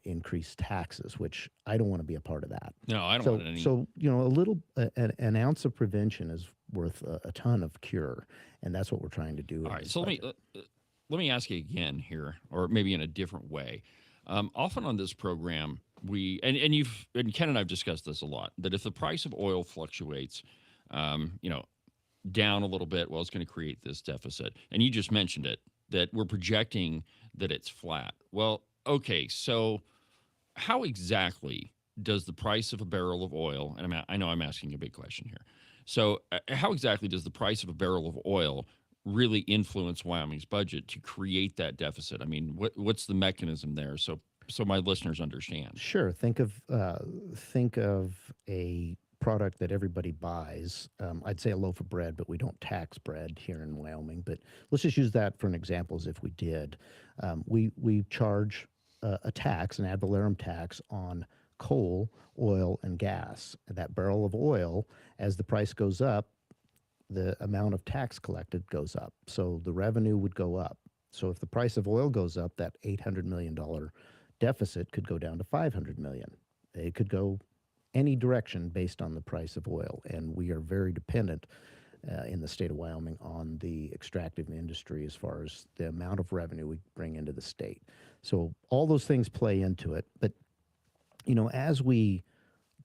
increased taxes, which I don't want to be a part of that. No, I don't want any. So an ounce of prevention is worth a ton of cure, and that's what we're trying to do. All right, so let me ask you again here, or maybe in a different way. Often on this program, we and Ken and I've discussed this a lot, that if the price of oil fluctuates, down a little bit, well, it's going to create this deficit. And you just mentioned it, that we're projecting that it's flat. Well, okay, so how exactly does the price of a barrel of oil, and I know I'm asking a big question here. So how exactly does the price of a barrel of oil really influence Wyoming's budget to create that deficit? I mean, what's the mechanism there? So my listeners understand. Sure. Think of a product that everybody buys. I'd say a loaf of bread, but we don't tax bread here in Wyoming. But let's just use that for an example, as if we did. We charge a tax, an ad valorem tax, on coal, oil, and gas. That barrel of oil, as the price goes up, the amount of tax collected goes up. So the revenue would go up. So if the price of oil goes up, that $800 million deficit could go down to $500 million. It could go any direction based on the price of oil. And we are very dependent in the state of Wyoming on the extractive industry as far as the amount of revenue we bring into the state. So all those things play into it. But, as we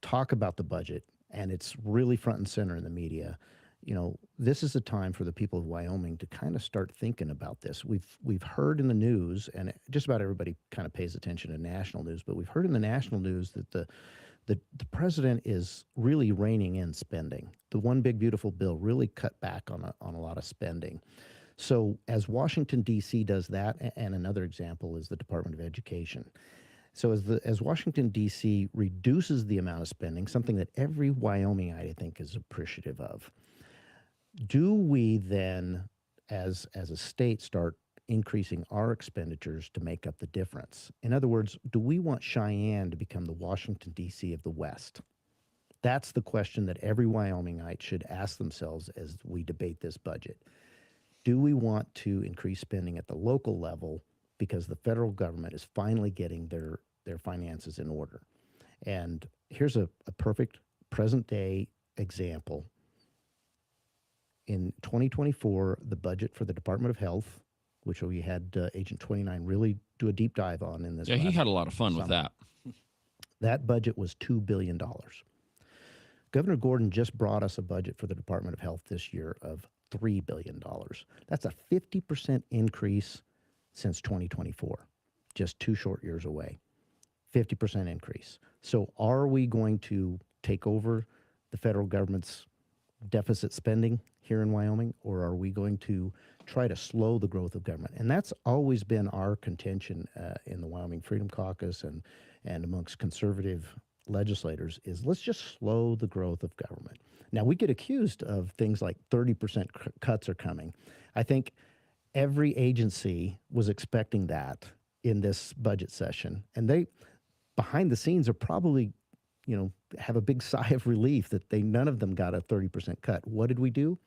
talk about the budget, and it's really front and center in the media, this is the time for the people of Wyoming to kind of start thinking about this. We've heard in the news, and just about everybody kind of pays attention to national news, but we've heard in the national news that the president is really reining in spending. The One Big Beautiful Bill really cut back on a lot of spending. So as Washington, D.C. does that, and another example is the Department of Education. So as Washington, D.C. reduces the amount of spending, something that every Wyomingite, I think, is appreciative of, do we then, as a state, start increasing our expenditures to make up the difference? In other words, do we want Cheyenne to become the Washington, D.C. of the West? That's the question that every Wyomingite should ask themselves as we debate this budget. Do we want to increase spending at the local level because the federal government is finally getting their finances in order? And here's a perfect present-day example. In 2024, the budget for the Department of Health, which we had Agent 29 really do a deep dive on in this. Yeah, he had a lot of fun with that. That budget was $2 billion. Governor Gordon just brought us a budget for the Department of Health this year of $3 billion. That's a 50% increase since 2024, just 2 short years away. 50% increase. So are we going to take over the federal government's deficit spending here in Wyoming, or are we going to try to slow the growth of government? And that's always been our contention in the Wyoming Freedom Caucus and amongst conservative legislators is let's just slow the growth of government. Now, we get accused of things like 30% cuts are coming. I think every agency was expecting that in this budget session, and they, behind the scenes, are probably, have a big sigh of relief that none of them got a 30% cut. What did we do?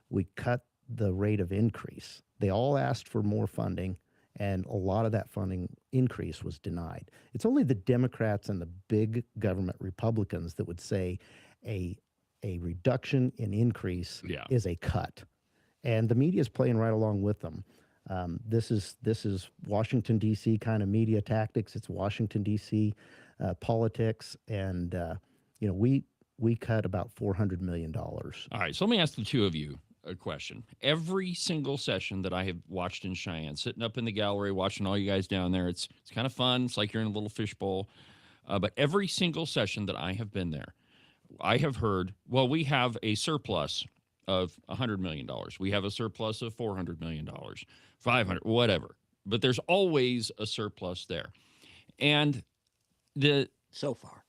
We cut the rate of increase. They all asked for more funding, and a lot of that funding increase was denied. It's only the Democrats and the big government Republicans that would say a reduction in increase is a cut. And the media is playing right along with them. This is Washington, D.C. kind of media tactics. It's Washington, D.C. Politics. And, we cut about $400 million. All right, so let me ask the two of you a question. Every single session that I have watched in Cheyenne, sitting up in the gallery, watching all you guys down there, it's kind of fun. It's like you're in a little fishbowl. But every single session that I have been there, I have heard, well, we have a surplus of $100 million. We have a surplus of $400 million, 500, whatever. But there's always a surplus there. And So far.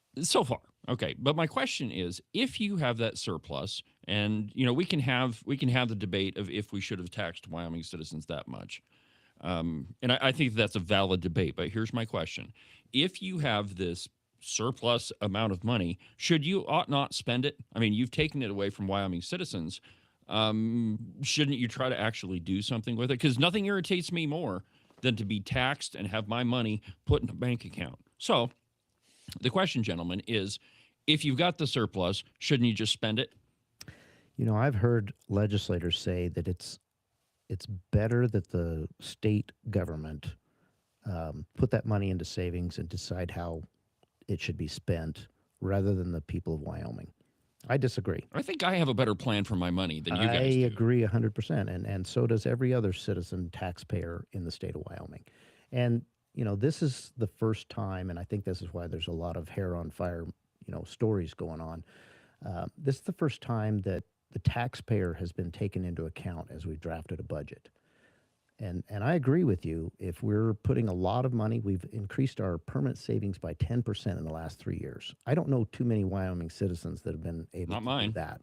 Okay. But my question is, if you have that surplus, and we can have the debate of if we should have taxed Wyoming citizens that much. And I think that's a valid debate. But here's my question. If you have this surplus amount of money, ought not spend it? I mean, you've taken it away from Wyoming citizens. Shouldn't you try to actually do something with it? Because nothing irritates me more than to be taxed and have my money put in a bank account. So the question, gentlemen, is if you've got the surplus, shouldn't you just spend it? I've heard legislators say that it's better that the state government put that money into savings and decide how it should be spent rather than the people of Wyoming. I disagree. I think I have a better plan for my money than you guys do. I agree 100%, and so does every other citizen taxpayer in the state of Wyoming. And, this is the first time, and I think this is why there's a lot of hair on fire, stories going on. This is the first time that the taxpayer has been taken into account as we drafted a budget. And I agree with you. If we're putting a lot of money, we've increased our permanent savings by 10% in the last 3 years. I don't know too many Wyoming citizens that have been able to do that.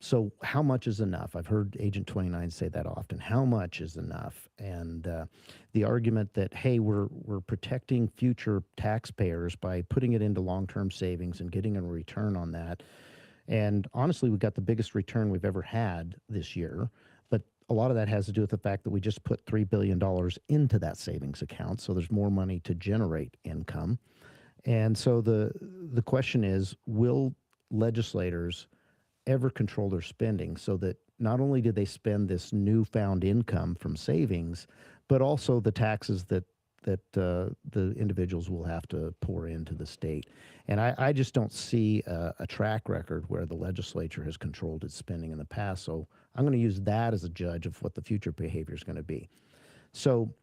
So how much is enough? I've heard Agent 29 say that often. How much is enough? And the argument that, hey, we're protecting future taxpayers by putting it into long-term savings and getting a return on that. And honestly, we got the biggest return we've ever had this year. But a lot of that has to do with the fact that we just put $3 billion into that savings account. So there's more money to generate income. And so the question is, will legislators ever control their spending so that not only do they spend this newfound income from savings, but also the taxes that the individuals will have to pour into the state. And I just don't see a track record where the legislature has controlled its spending in the past. So I'm going to use that as a judge of what the future behavior is going to be. So,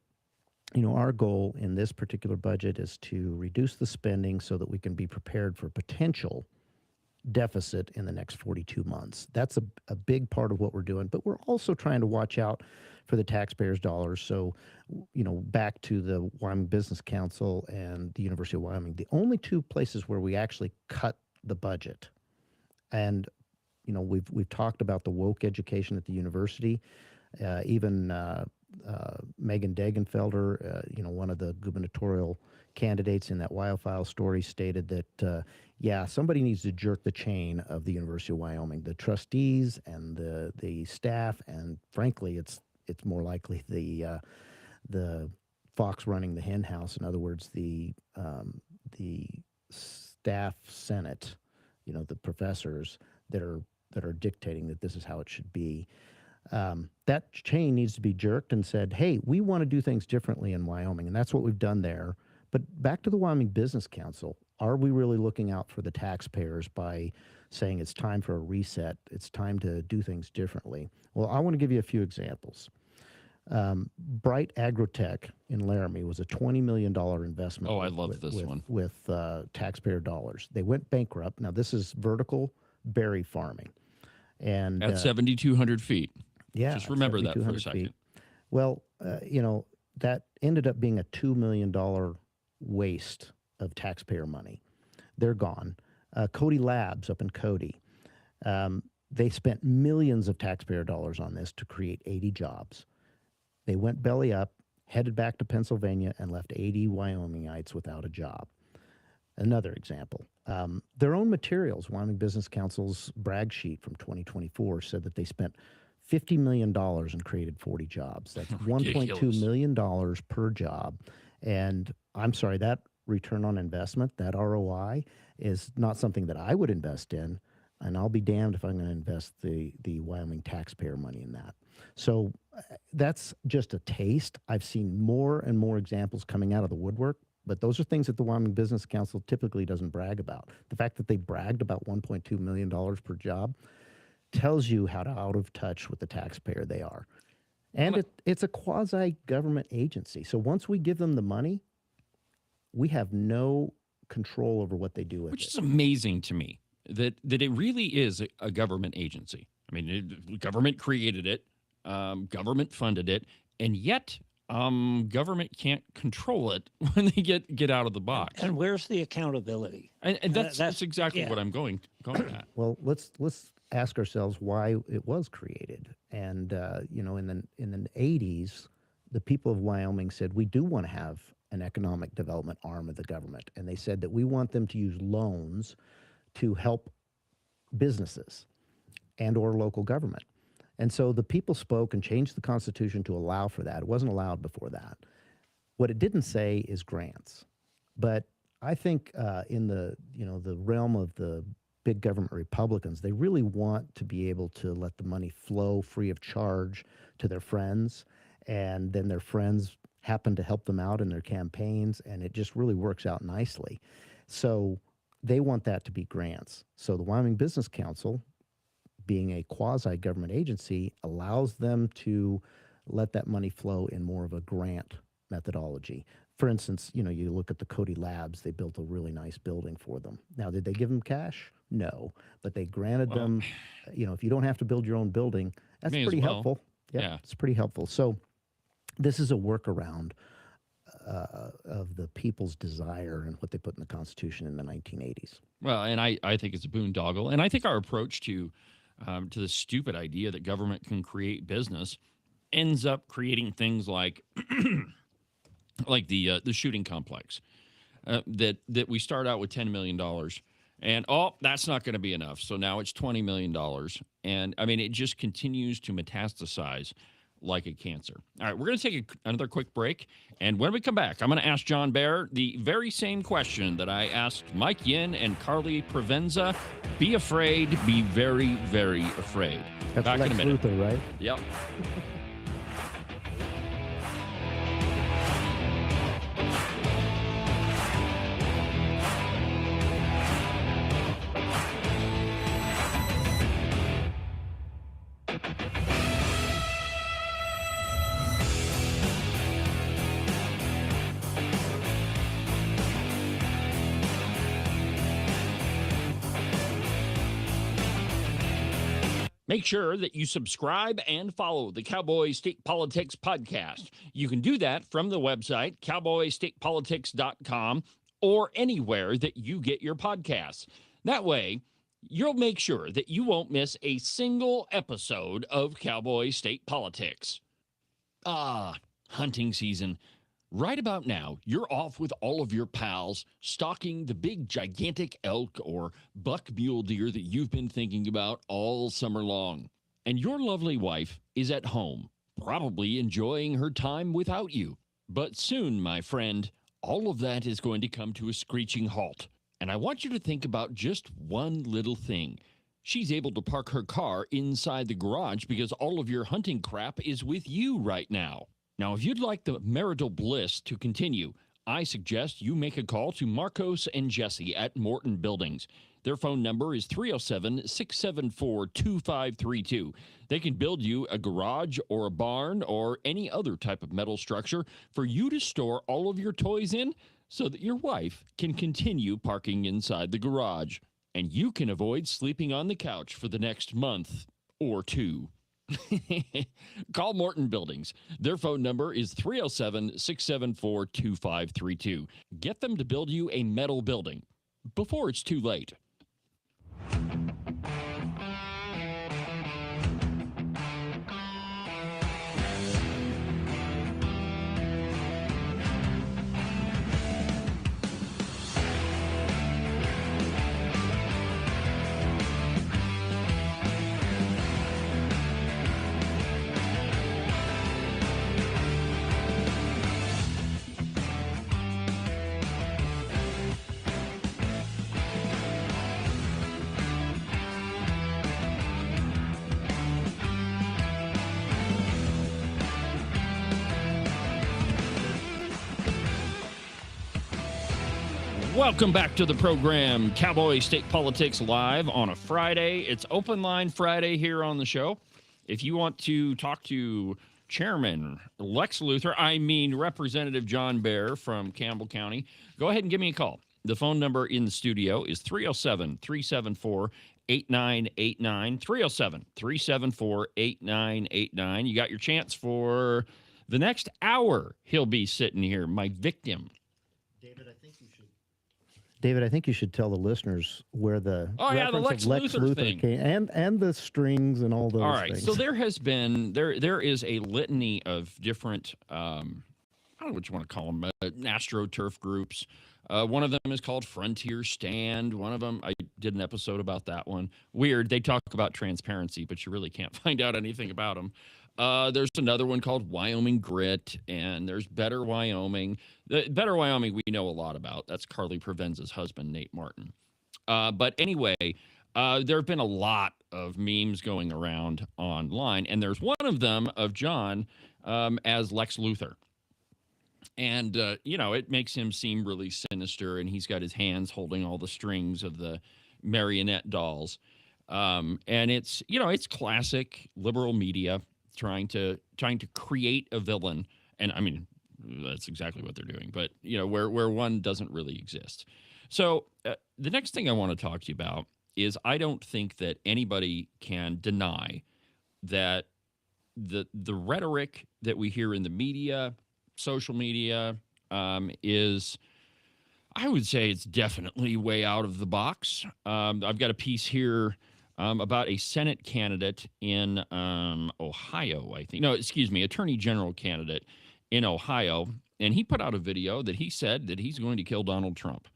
our goal in this particular budget is to reduce the spending so that we can be prepared for potential deficit in the next 42 months. That's a big part of what we're doing, but we're also trying to watch out for the taxpayers' dollars. So, back to the Wyoming Business Council and the University of Wyoming, the only two places where we actually cut the budget. And, we've talked about the woke education at the university. Even Megan Degenfelder, one of the gubernatorial candidates in that Wildfile story, stated that, somebody needs to jerk the chain of the University of Wyoming, the trustees and the staff, and frankly, it's more likely the fox running the hen house. In other words, the staff senate, the professors that are dictating that this is how it should be. That chain needs to be jerked and said, hey, we want to do things differently in Wyoming, and that's what we've done there. But back to the Wyoming Business Council, are we really looking out for the taxpayers by saying it's time for a reset, it's time to do things differently? Well, I want to give you a few examples. Bright Agrotech in Laramie was a $20 million investment. Oh, I love this one. With taxpayer dollars. They went bankrupt. Now, this is vertical berry farming. And At 7,200 feet. yeah, Just remember that for a 7,200 second. feet. Well, that ended up being a $2 million waste of taxpayer money. They're gone. Cody Labs up in Cody, they spent millions of taxpayer dollars on this to create 80 jobs. They went belly up, headed back to Pennsylvania, and left 80 Wyomingites without a job. Another example. Their own materials, Wyoming Business Council's brag sheet from 2024 said that they spent $50 million and created 40 jobs. That's $1.2 million per job. And I'm sorry, that return on investment, that ROI, is not something that I would invest in. And I'll be damned if I'm going to invest the Wyoming taxpayer money in that. So that's just a taste. I've seen more and more examples coming out of the woodwork, but those are things that the Wyoming Business Council typically doesn't brag about. The fact that they bragged about $1.2 million per job tells you how out of touch with the taxpayer they are. And it's a quasi-government agency. So once we give them the money, we have no control over what they do with it. Which is amazing to me, that it really is a government agency. I mean, government created it, government funded it, and yet government can't control it when they get out of the box. And where's the accountability? And that's exactly what I'm going at. Well, let's ask ourselves why it was created. And in the 80s, the people of Wyoming said, we do want to have an economic development arm of the government. And they said that we want them to use loans to help businesses and or local government. And so the people spoke and changed the Constitution to allow for that. It wasn't allowed before that. What it didn't say is grants. But I think in the realm of the big government Republicans, they really want to be able to let the money flow free of charge to their friends, and then their friends happen to help them out in their campaigns, and it just really works out nicely. So they want that to be grants. So the Wyoming Business Council, being a quasi-government agency, allows them to let that money flow in more of a grant methodology. For instance, you look at the Cody Labs, they built a really nice building for them. Now, did they give them cash? No, but they granted them, if you don't have to build your own building, that's pretty helpful. Yeah, it's pretty helpful. So this is a workaround of the people's desire and what they put in the Constitution in the 1980s. Well, and I think it's a boondoggle. And I think our approach to the stupid idea that government can create business ends up creating things like like the shooting complex that we start out with $10 million. And, that's not going to be enough. So now it's $20 million. And, I mean, it just continues to metastasize like a cancer. All right, we're going to take another quick break. And when we come back, I'm going to ask John Baer the very same question that I asked Mike Yin and Carly Provenza. Be afraid. Be very, very afraid. That's back Lex in a minute. Luthor, right? Yep. Make sure that you subscribe and follow the Cowboy State Politics podcast. You can do that from the website, cowboystatepolitics.com, or anywhere that you get your podcasts. That way, you'll make sure that you won't miss a single episode of Cowboy State Politics. Hunting season. Right about now, you're off with all of your pals, stalking the big gigantic elk or buck mule deer that you've been thinking about all summer long. And your lovely wife is at home, probably enjoying her time without you. But soon, my friend, all of that is going to come to a screeching halt. And I want you to think about just one little thing. She's able to park her car inside the garage because all of your hunting crap is with you right now. Now, if you'd like the marital bliss to continue, I suggest you make a call to Marcos and Jesse at Morton Buildings. Their phone number is 307-674-2532. They can build you a garage or a barn or any other type of metal structure for you to store all of your toys in so that your wife can continue parking inside the garage. And you can avoid sleeping on the couch for the next month or two. Call Morton Buildings. Their phone number is 307-674-2532. Get them to build you a metal building before it's too late. Welcome back to the program, Cowboy State Politics Live on a Friday. It's Open Line Friday here on the show. If you want to talk to Chairman Lex Luthor, Representative John Baer from Campbell County, go ahead and give me a call. The phone number in the studio is 307-374-8989, 307-374-8989. You got your chance for the next hour. He'll be sitting here, my victim. David, I think you should tell the listeners where the the Lex Luthor thing came, and the strings and all those all right, things. so there is a litany of different, I don't know what you want to call them, astroturf groups. One of them is called Frontier Stand. One of them, I did an episode about that one. Weird, they talk about transparency, but you really can't find out anything about them. There's another one called Wyoming Grit, and there's Better Wyoming. The Better Wyoming we know a lot about. That's Carly Provenza's husband, Nate Martin. But anyway, there have been a lot of memes going around online, and there's one of them of John as Lex Luthor. And, it makes him seem really sinister, and he's got his hands holding all the strings of the marionette dolls. And it's classic liberal media trying to create a villain. And I mean, that's exactly what they're doing, but where one doesn't really exist. So the next thing I want to talk to you about is I don't think that anybody can deny that the rhetoric that we hear in the media, social media, is, I would say it's definitely way out of the box. I've got a piece here about a Senate candidate in Ohio, I think. No, excuse me, Attorney General candidate in Ohio. And he put out a video that he said that he's going to kill Donald Trump.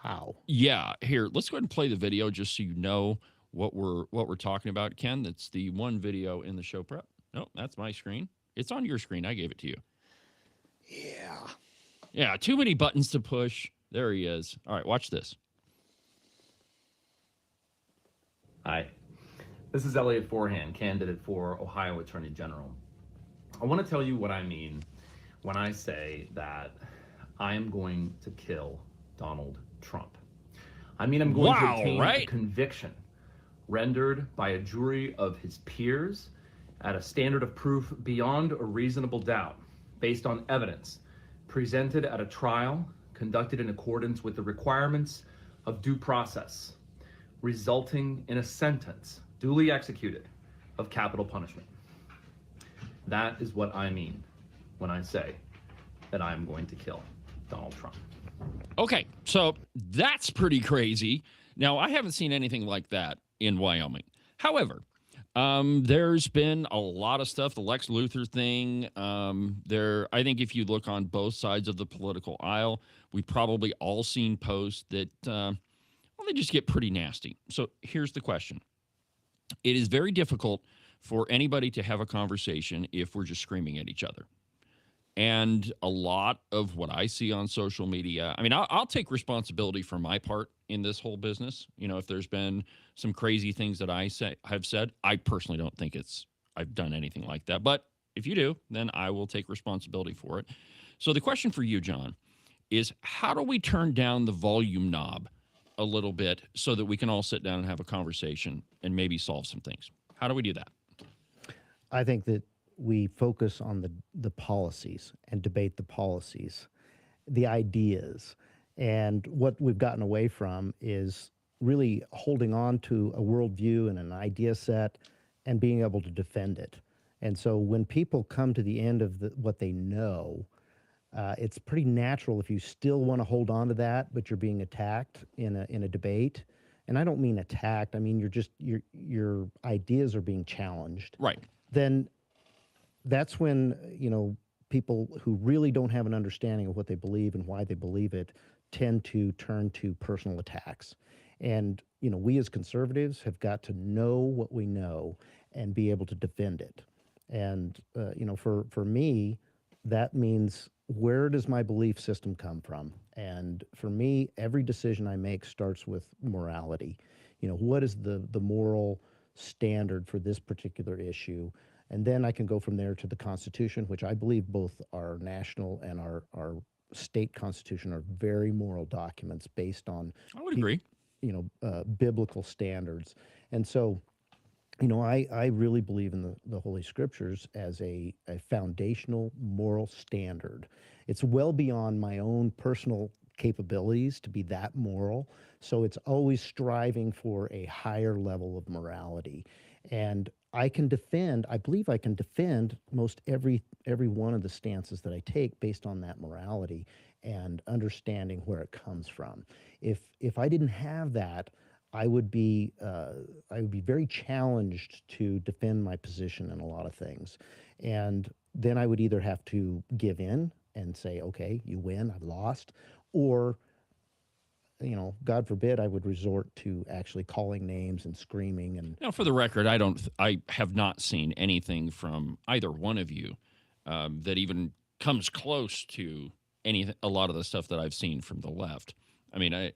Wow. Yeah, here, let's go ahead and play the video just so you know what we're talking about, Ken. That's the one video in the show prep. No, that's my screen. It's on your screen. I gave it to you. Yeah. Yeah, too many buttons to push. There he is. All right, watch this. Hi, this is Elliot Forehand, candidate for Ohio Attorney General. I want to tell you what I mean when I say that I am going to kill Donald Trump. I mean, I'm going to obtain a conviction rendered by a jury of his peers at a standard of proof beyond a reasonable doubt, based on evidence presented at a trial conducted in accordance with the requirements of due process, resulting in a sentence duly executed of capital punishment. That is what I mean when I say that I am going to kill Donald Trump. Okay, so that's pretty crazy. Now, I haven't seen anything like that in Wyoming. However, there's been a lot of stuff, the Lex Luthor thing. I think if you look on both sides of the political aisle, we've probably all seen posts that, they just get pretty nasty. So here's the question. It is very difficult for anybody to have a conversation if we're just screaming at each other. And a lot of what I see on social media, I mean, I'll take responsibility for my part in this whole business. If there's been some crazy things that have said, I personally don't think I've done anything like that. But if you do, then I will take responsibility for it. So the question for you, John, is how do we turn down the volume knob a little bit so that we can all sit down and have a conversation and maybe solve some things? How do we do that? I think that we focus on the policies and debate the policies, the ideas. And what we've gotten away from is really holding on to a worldview and an idea set and being able to defend it. And so when people come to the end of what they know, it's pretty natural if you still want to hold on to that, but you're being attacked in a debate. And I don't mean attacked. I mean your ideas are being challenged. Right. Then that's when people who really don't have an understanding of what they believe and why they believe it tend to turn to personal attacks. And we as conservatives have got to know what we know and be able to defend it. And for me, that means, where does my belief system come from? And for me, every decision I make starts with morality. What is the moral standard for this particular issue? And then I can go from there to the Constitution, which I believe both our national and our state constitution are very moral documents based on, I would agree, biblical standards. And so, I really believe in the Holy Scriptures as a foundational moral standard. It's well beyond my own personal capabilities to be that moral. So it's always striving for a higher level of morality. And I believe I can defend most every one of the stances that I take based on that morality and understanding where it comes from. If I didn't have that, I would be very challenged to defend my position in a lot of things. And then I would either have to give in and say, okay, you win, I've lost, or God forbid, I would resort to actually calling names and screaming. And now, for the record, I have not seen anything from either one of you that even comes close to a lot of the stuff that I've seen from the left. I mean,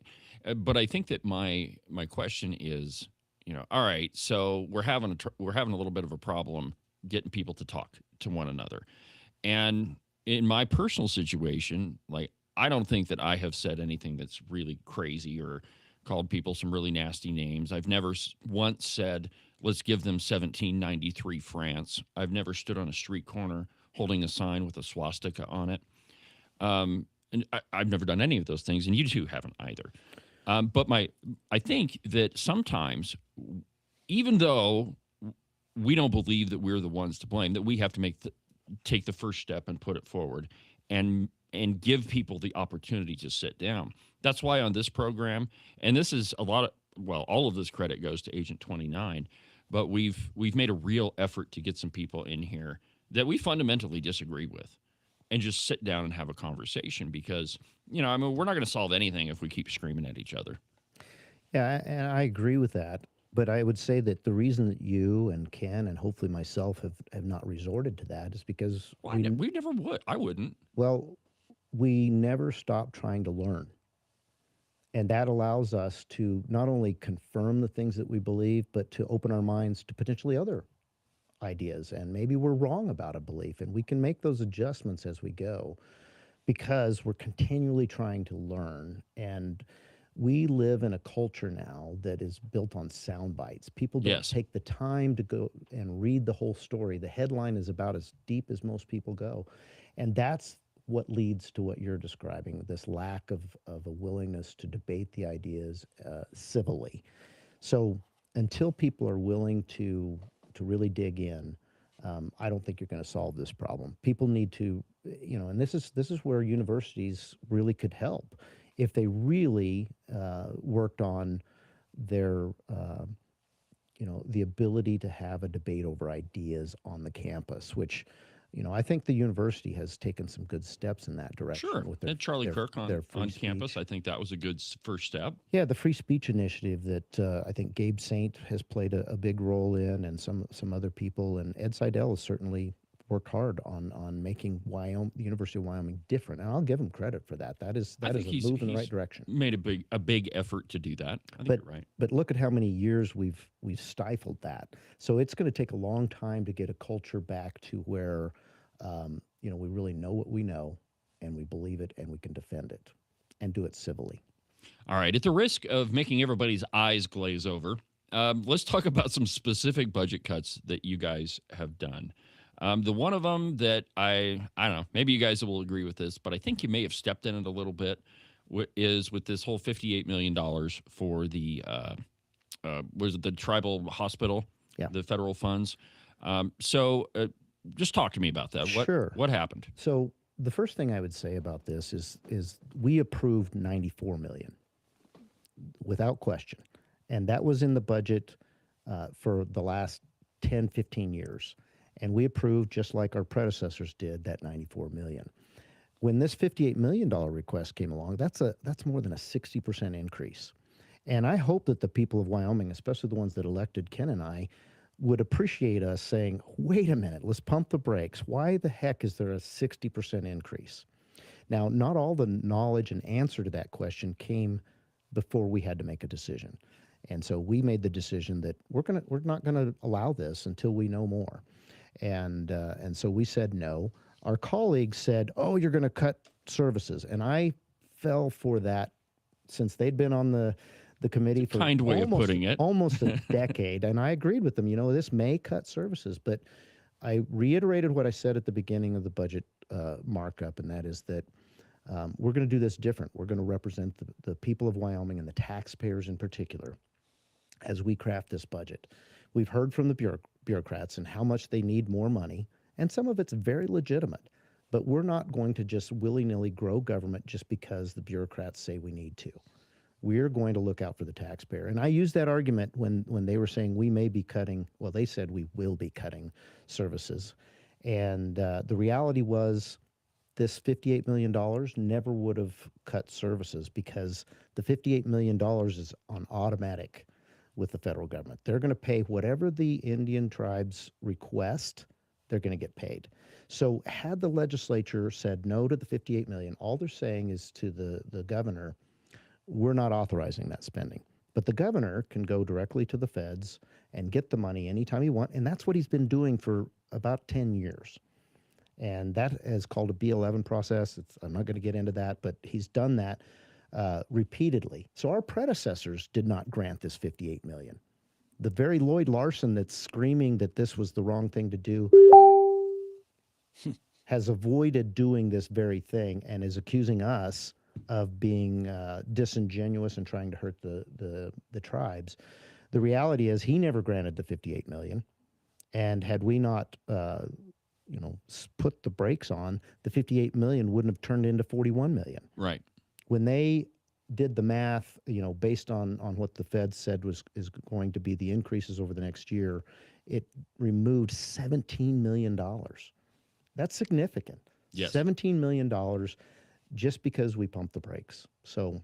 but I think that my question is, all right, so we're having a little bit of a problem getting people to talk to one another, and in my personal situation, like, I don't think that I have said anything that's really crazy or called people some really nasty names. I've never once said, let's give them 1793 France. I've never stood on a street corner holding a sign with a swastika on it. And I've never done any of those things, and you two haven't either. But I think that sometimes, even though we don't believe that we're the ones to blame, that we have to take the first step and put it forward and give people the opportunity to sit down. That's why on this program, and this is all of this credit goes to Agent 29, but we've made a real effort to get some people in here that we fundamentally disagree with and just sit down and have a conversation because, we're not going to solve anything if we keep screaming at each other. yeah, and I agree with that. But I would say that the reason that you and Ken and hopefully myself have not resorted to that is because we never would. I wouldn't. Well, we never stop trying to learn. And that allows us to not only confirm the things that we believe, but to open our minds to potentially other ideas. And maybe we're wrong about a belief, and we can make those adjustments as we go because we're continually trying to learn. And we live in a culture now that is built on sound bites. People don't take the time to go and read the whole story. The headline is about as deep as most people go. And that's what leads to what you're describing, this lack of a willingness to debate the ideas civilly. So until people are willing to really dig in, I don't think you're going to solve this problem. People need to, and this is where universities really could help if they really worked on their, the ability to have a debate over ideas on the campus, which, I think the university has taken some good steps in that direction. Sure. With and Charlie Kirk on campus, speech. I think that was a good first step. Yeah, the free speech initiative that I think Gabe Saint has played a big role in, and some other people, and Ed Seidel has certainly worked hard on making the University of Wyoming different, and I'll give him credit for that. That is a move in the right direction. Made a big effort to do that. I think you're right. But look at how many years we've stifled that. So it's going to take a long time to get a culture back to where we really know what we know, and we believe it, and we can defend it, and do it civilly. All right. At the risk of making everybody's eyes glaze over, let's talk about some specific budget cuts that you guys have done. The one of them that I don't know, maybe you guys will agree with this, but I think you may have stepped in it a little bit, is with this whole $58 million for the, was it the tribal hospital? Yeah. The federal funds. So just talk to me about that. Sure. What happened? So the first thing I would say about this is we approved 94 million without question. And that was in the budget for the last 10, 15 years. And we approved, just like our predecessors did, that 94 million. When this $58 million request came along, that's more than a 60% increase. And I hope that the people of Wyoming, especially the ones that elected Ken and I, would appreciate us saying, wait a minute, let's pump the brakes. Why the heck is there a 60% increase? Now, not all the knowledge and answer to that question came before we had to make a decision. And so we made the decision that we're not gonna allow this until we know more. And so we said no. Our colleagues said, oh, you're gonna cut services. And I fell for that since they'd been on the committee for kind way of putting it. almost a decade. And I agreed with them, this may cut services, but I reiterated what I said at the beginning of the budget markup, and that is that we're going to do this different. We're going to represent the people of Wyoming and the taxpayers in particular as we craft this budget. We've heard from the bureaucrats and how much they need more money, and some of it's very legitimate, but we're not going to just willy-nilly grow government just because the bureaucrats say we need to. We're going to look out for the taxpayer. And I used that argument when they were saying we may be cutting, well, they said we will be cutting services. And the reality was this $58 million never would have cut services because the $58 million is on automatic with the federal government. They're going to pay whatever the Indian tribes request, they're going to get paid. So had the legislature said no to the $58 million, all they're saying is to the governor, we're not authorizing that spending. But the governor can go directly to the feds and get the money anytime he wants, and that's what he's been doing for about 10 years. And that is called a B11 process. I'm not going to get into that, but he's done that repeatedly. So our predecessors did not grant this $58 million. The very Lloyd Larson that's screaming that this was the wrong thing to do has avoided doing this very thing and is accusing us of being disingenuous and trying to hurt the tribes. The reality is he never granted the $58 million. And had we not put the brakes on, the $58 million wouldn't have turned into $41 million. Right. When they did the math, based on what the Fed said is going to be the increases over the next year, it removed $17 million. That's significant. Yes. $17 million just because we pumped the brakes. So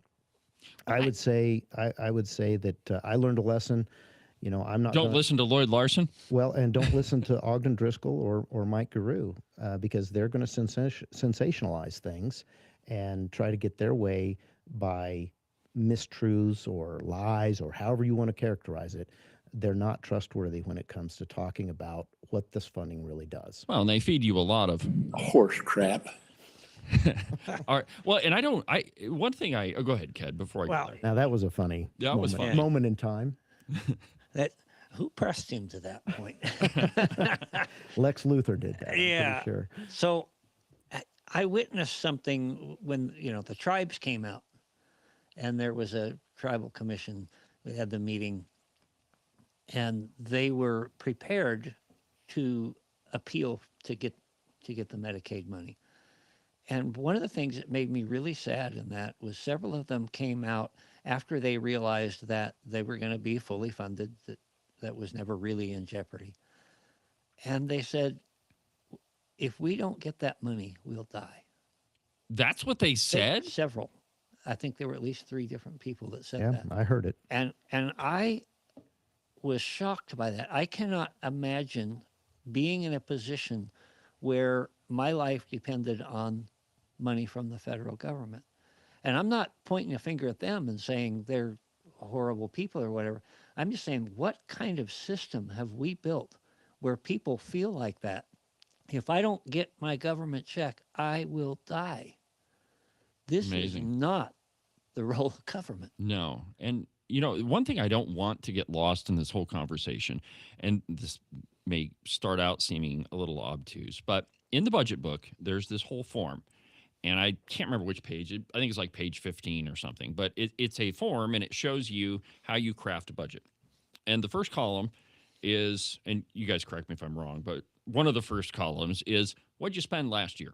I would say that I learned a lesson. I'm not. Don't listen to Lloyd Larson. Well, and don't listen to Ogden Driscoll or Mike Guru because they're going to sensationalize things and try to get their way by mistruths or lies or however you want to characterize it. They're not trustworthy when it comes to talking about what this funding really does. Well, and they feed you a lot of Horse crap. All right. Well, and go ahead, Ked, before I Well, go there. Now that was a funny That was funny. moment in time. Who pressed him to that point? Lex Luthor did that. Yeah. I'm pretty sure. So I witnessed something when, the tribes came out and there was a tribal commission. We had the meeting and they were prepared to appeal to get the Medicaid money. And one of the things that made me really sad in that was several of them came out after they realized that they were going to be fully funded, that was never really in jeopardy. And they said, if we don't get that money, we'll die. That's what they said? Several. I think there were at least 3 different people that said Yeah, that. I heard it. And I was shocked by that. I cannot imagine being in a position where my life depended on money from the federal government. And I'm not pointing a finger at them and saying they're horrible people or whatever. I'm just saying, what kind of system have we built where people feel like that? If I don't get my government check, I will die. This Amazing. is not the role of government. No. And, one thing I don't want to get lost in this whole conversation, and this may start out seeming a little obtuse, but in the budget book, there's this whole form. And I can't remember which page. I think it's like page 15 or something. But it's a form, and it shows you how you craft a budget. And the first column is, and you guys correct me if I'm wrong, but one of the first columns is what'd you spend last year?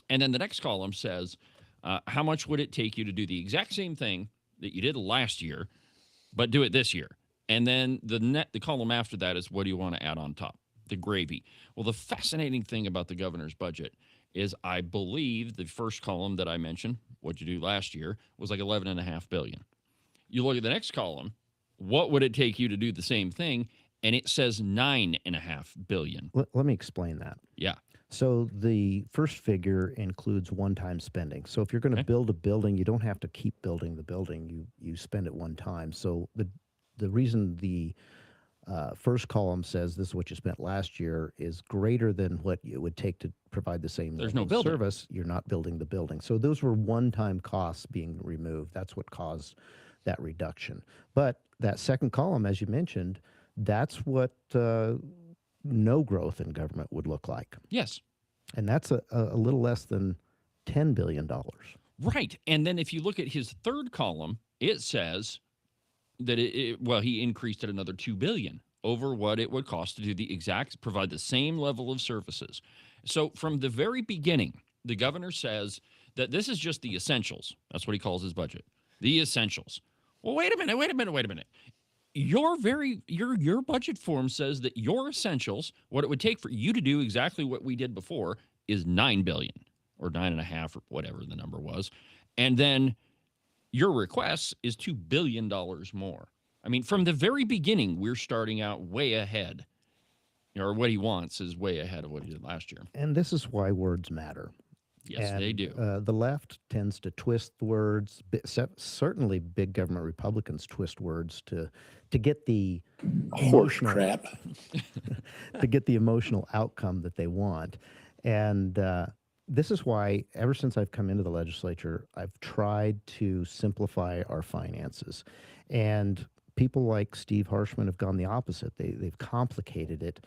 And then the next column says, how much would it take you to do the exact same thing that you did last year, but do it this year? And then the column after that is, what do you want to add on top? The gravy. Well, the fascinating thing about the governor's budget is, I believe the first column that I mentioned, what'd you do last year, was like $11.5 billion. You look at the next column, what would it take you to do the same thing? And it says $9.5 billion. Let me explain that. Yeah. So the first figure includes one-time spending. So if you're going to build a building, you don't have to keep building the building. You spend it one time. So the reason the first column says this is what you spent last year is greater than what it would take to provide the same There's no building. service. You're not building the building. So those were one-time costs being removed. That's what caused that reduction. But that second column, as you mentioned, that's what no growth in government would look like. Yes. And that's a little less than $10 billion. Right. And then if you look at his third column, it says that he increased it another $2 billion over what it would cost to do provide the same level of services. So from the very beginning, the governor says that this is just the essentials. That's what he calls his budget. The essentials. Well, wait a minute. Your budget form says that your essentials, what it would take for you to do exactly what we did before, is $9 billion or 9.5 or whatever the number was. And then your request is $2 billion more. I mean, from the very beginning, we're starting out way ahead. Or what he wants is way ahead of what he did last year. And this is why words matter. Yes, And they do. The left tends to twist words. Certainly, big government Republicans twist words to get the Horse crap. to get the emotional outcome that they want. And this is why, ever since I've come into the legislature, I've tried to simplify our finances. And people like Steve Harshman have gone the opposite. They've complicated it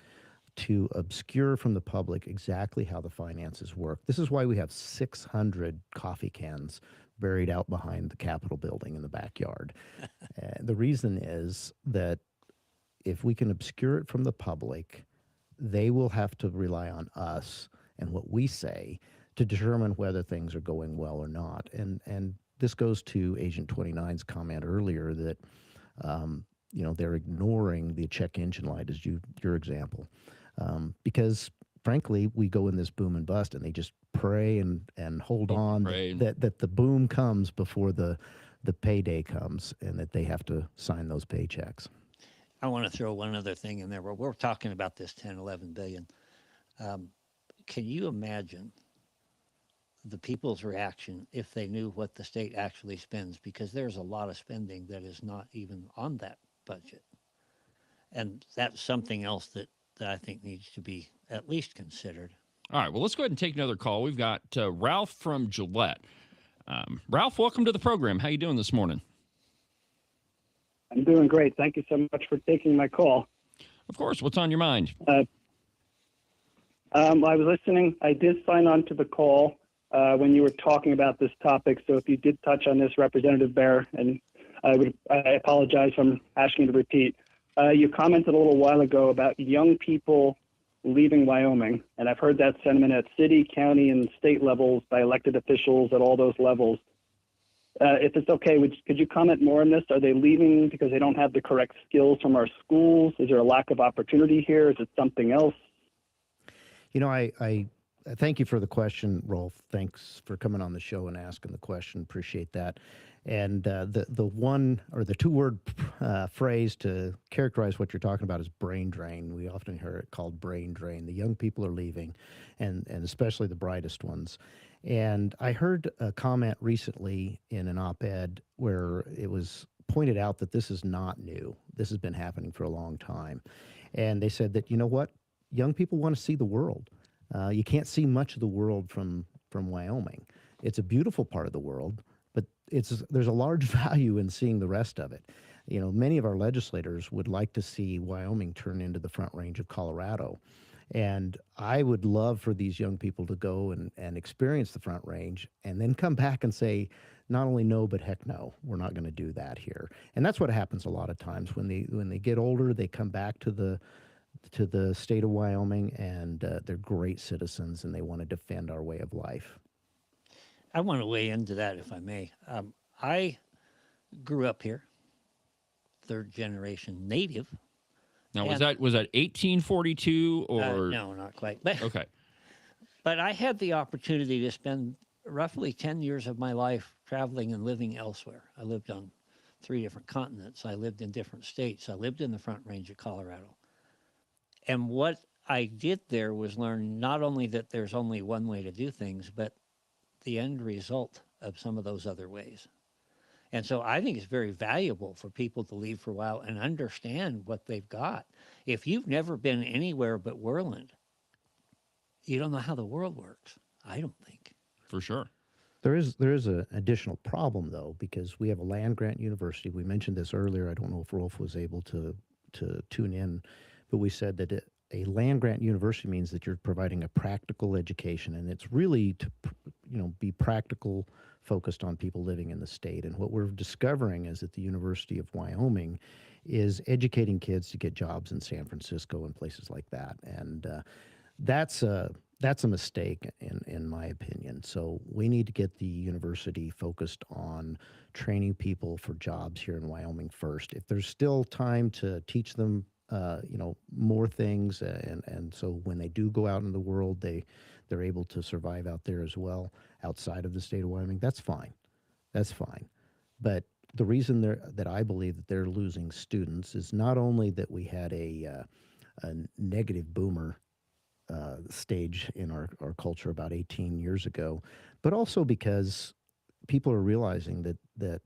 to obscure from the public exactly how the finances work. This is why we have 600 coffee cans buried out behind the Capitol building in the backyard. The reason is that if we can obscure it from the public, they will have to rely on us and what we say to determine whether things are going well or not. And this goes to Agent 29's comment earlier that they're ignoring the check engine light as your example. Because frankly, we go in this boom and bust, and they just pray and hold on that the boom comes before the payday comes, and that they have to sign those paychecks. I want to throw one other thing in there. We're talking about this 10, 11 billion. Can you imagine the people's reaction if they knew what the state actually spends? Because there's a lot of spending that is not even on that budget. And that's something else that I think needs to be at least considered. All right, well, let's go ahead and take another call. We've got Ralph from Gillette. Ralph, welcome to the program. How you doing this morning? I'm doing great. Thank you so much for taking my call. Of course. What's on your mind? I was listening. I did sign on to the call when you were talking about this topic. So if you did touch on this, Representative Bear, and I apologize for asking you to repeat. You commented a little while ago about young people leaving Wyoming, and I've heard that sentiment at city, county, and state levels by elected officials at all those levels. If it's okay, could you comment more on this? Are they leaving because they don't have the correct skills from our schools? Is there a lack of opportunity here? Is it something else? I thank you for the question, Rolf. Thanks for coming on the show and asking the question. Appreciate that. And the one or the two-word phrase to characterize what you're talking about is brain drain. We often hear it called brain drain. The young people are leaving, and especially the brightest ones. And I heard a comment recently in an op-ed where it was pointed out that this is not new. This has been happening for a long time. And they said that, you know what? Young people want to see the world. You can't see much of the world from Wyoming. It's a beautiful part of the world, but there's a large value in seeing the rest of it. You know, many of our legislators would like to see Wyoming turn into the Front Range of Colorado. And I would love for these young people to go and experience the Front Range and then come back and say, not only no, but heck no, we're not going to do that here. And that's what happens a lot of times when they get older, they come back to the state of Wyoming, and they're great citizens and they want to defend our way of life. I want to weigh into that, if I may. I grew up here, third generation native. Now, was that 1842 or? No, not quite. But, okay. But I had the opportunity to spend roughly 10 years of my life traveling and living elsewhere. I lived on 3 different continents. I lived in different states. I lived in the Front Range of Colorado. And what I did there was learn not only that there's only one way to do things, but the end result of some of those other ways. And so I think it's very valuable for people to leave for a while and understand what they've got. If you've never been anywhere but Worland, you don't know how the world works, I don't think. For sure. There is an additional problem, though, because we have a land-grant university. We mentioned this earlier. I don't know if Rolf was able to tune in, but we said that a land-grant university means that you're providing a practical education, and it's really to be practical, focused on people living in the state. And what we're discovering is that the University of Wyoming is educating kids to get jobs in San Francisco and places like that. And that's a mistake in my opinion. So we need to get the university focused on training people for jobs here in Wyoming first. If there's still time to teach them more things, and so when they do go out in the world, they're able to survive out there as well, outside of the state of Wyoming. That's fine. But the reason that I believe that they're losing students is not only that we had a negative boomer stage in our culture about 18 years ago, but also because people are realizing that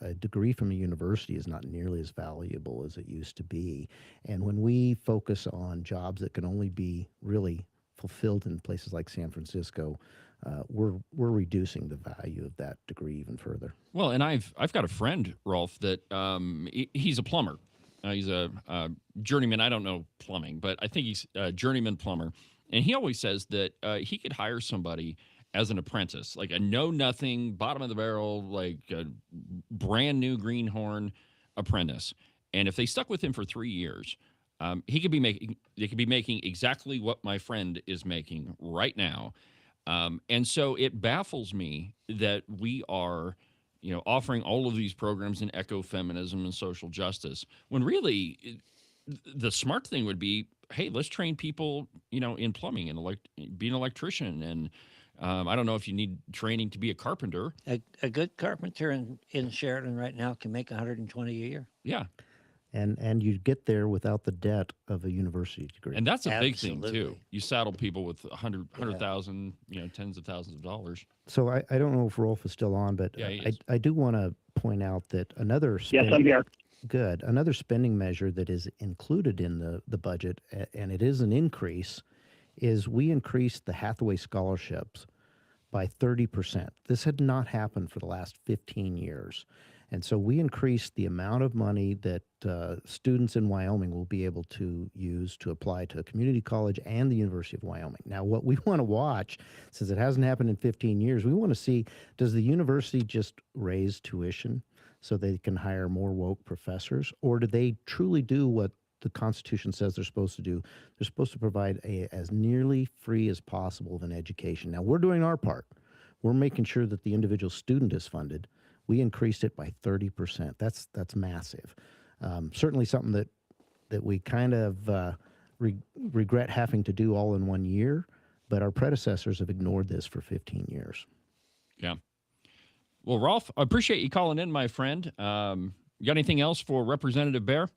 a degree from a university is not nearly as valuable as it used to be. And when we focus on jobs that can only be really fulfilled in places like San Francisco, we're reducing the value of that degree even further. Well, and I've got a friend, Rolf, that he's a plumber. He's a journeyman. I don't know plumbing, but I think he's a journeyman plumber. And he always says that he could hire somebody as an apprentice, like a know-nothing, bottom-of-the-barrel, like a brand-new greenhorn apprentice. And if they stuck with him for 3 years, they could be making exactly what my friend is making right now. And so it baffles me that we are, offering all of these programs in ecofeminism and social justice, when really the smart thing would be, hey, let's train people, in plumbing and be an electrician. And I don't know if you need training to be a carpenter. A good carpenter in Sheridan right now can make $120 a year. Yeah. And you get there without the debt of a university degree. And that's a big thing, too. You saddle people with 100,000, tens of thousands of dollars. So I don't know if Rolf is still on, but yeah, I do want to point out that another Yes, I'm here. Good. Another spending measure that is included in the budget, and it is an increase, is we increased the Hathaway scholarships by 30%. This had not happened for the last 15 years. And so we increased the amount of money that students in Wyoming will be able to use to apply to a community college and the University of Wyoming. Now, what we want to watch, since it hasn't happened in 15 years, we want to see, does the university just raise tuition so they can hire more woke professors, or do they truly do what the Constitution says they're supposed to do? They're supposed to provide as nearly free as possible of an education. Now, we're doing our part. We're making sure that the individual student is funded. We increased it by 30%. That's massive. Certainly something that we kind of regret having to do all in 1 year, but our predecessors have ignored this for 15 years. Yeah. Well, Rolf, I appreciate you calling in, my friend. You got anything else for Representative Bear?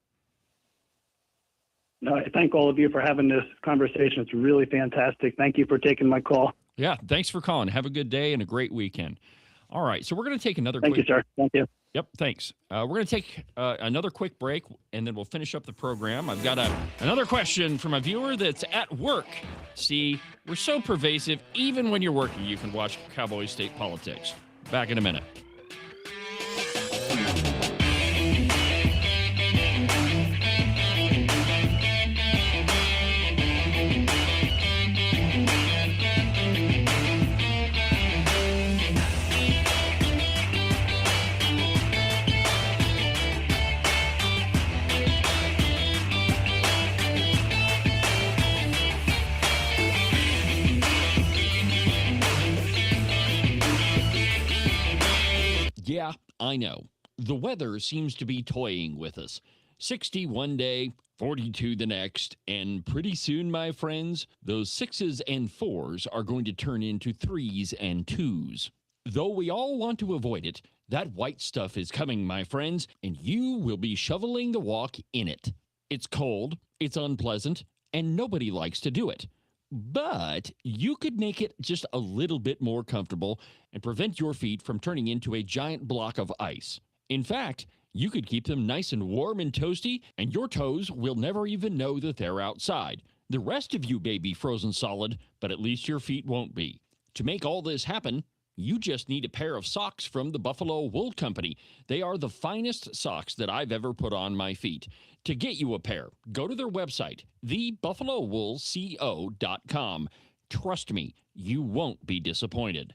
No, I thank all of you for having this conversation. It's really fantastic. Thank you for taking my call. Yeah, thanks for calling. Have a good day and a great weekend. All right, so we're going to take another Thank you, sir. Thank you. Yep, thanks. We're going to take another quick break, and then we'll finish up the program. I've got another question from a viewer that's at work. See, we're so pervasive, even when you're working, you can watch Cowboy State Politics. Back in a minute. Yeah, I know. The weather seems to be toying with us. 60 one day, 42 the next, and pretty soon, my friends, those 6s and 4s are going to turn into 3s and 2s. Though we all want to avoid it, that white stuff is coming, my friends, and you will be shoveling the walk in it. It's cold, it's unpleasant, and nobody likes to do it. But you could make it just a little bit more comfortable and prevent your feet from turning into a giant block of ice. In fact, you could keep them nice and warm and toasty, and your toes will never even know that they're outside. The rest of you may be frozen solid, but at least your feet won't be. To make all this happen, you just need a pair of socks from the Buffalo Wool Company. They are the finest socks that I've ever put on my feet. To get you a pair, go to their website, thebuffalowoolco.com. Trust me, you won't be disappointed.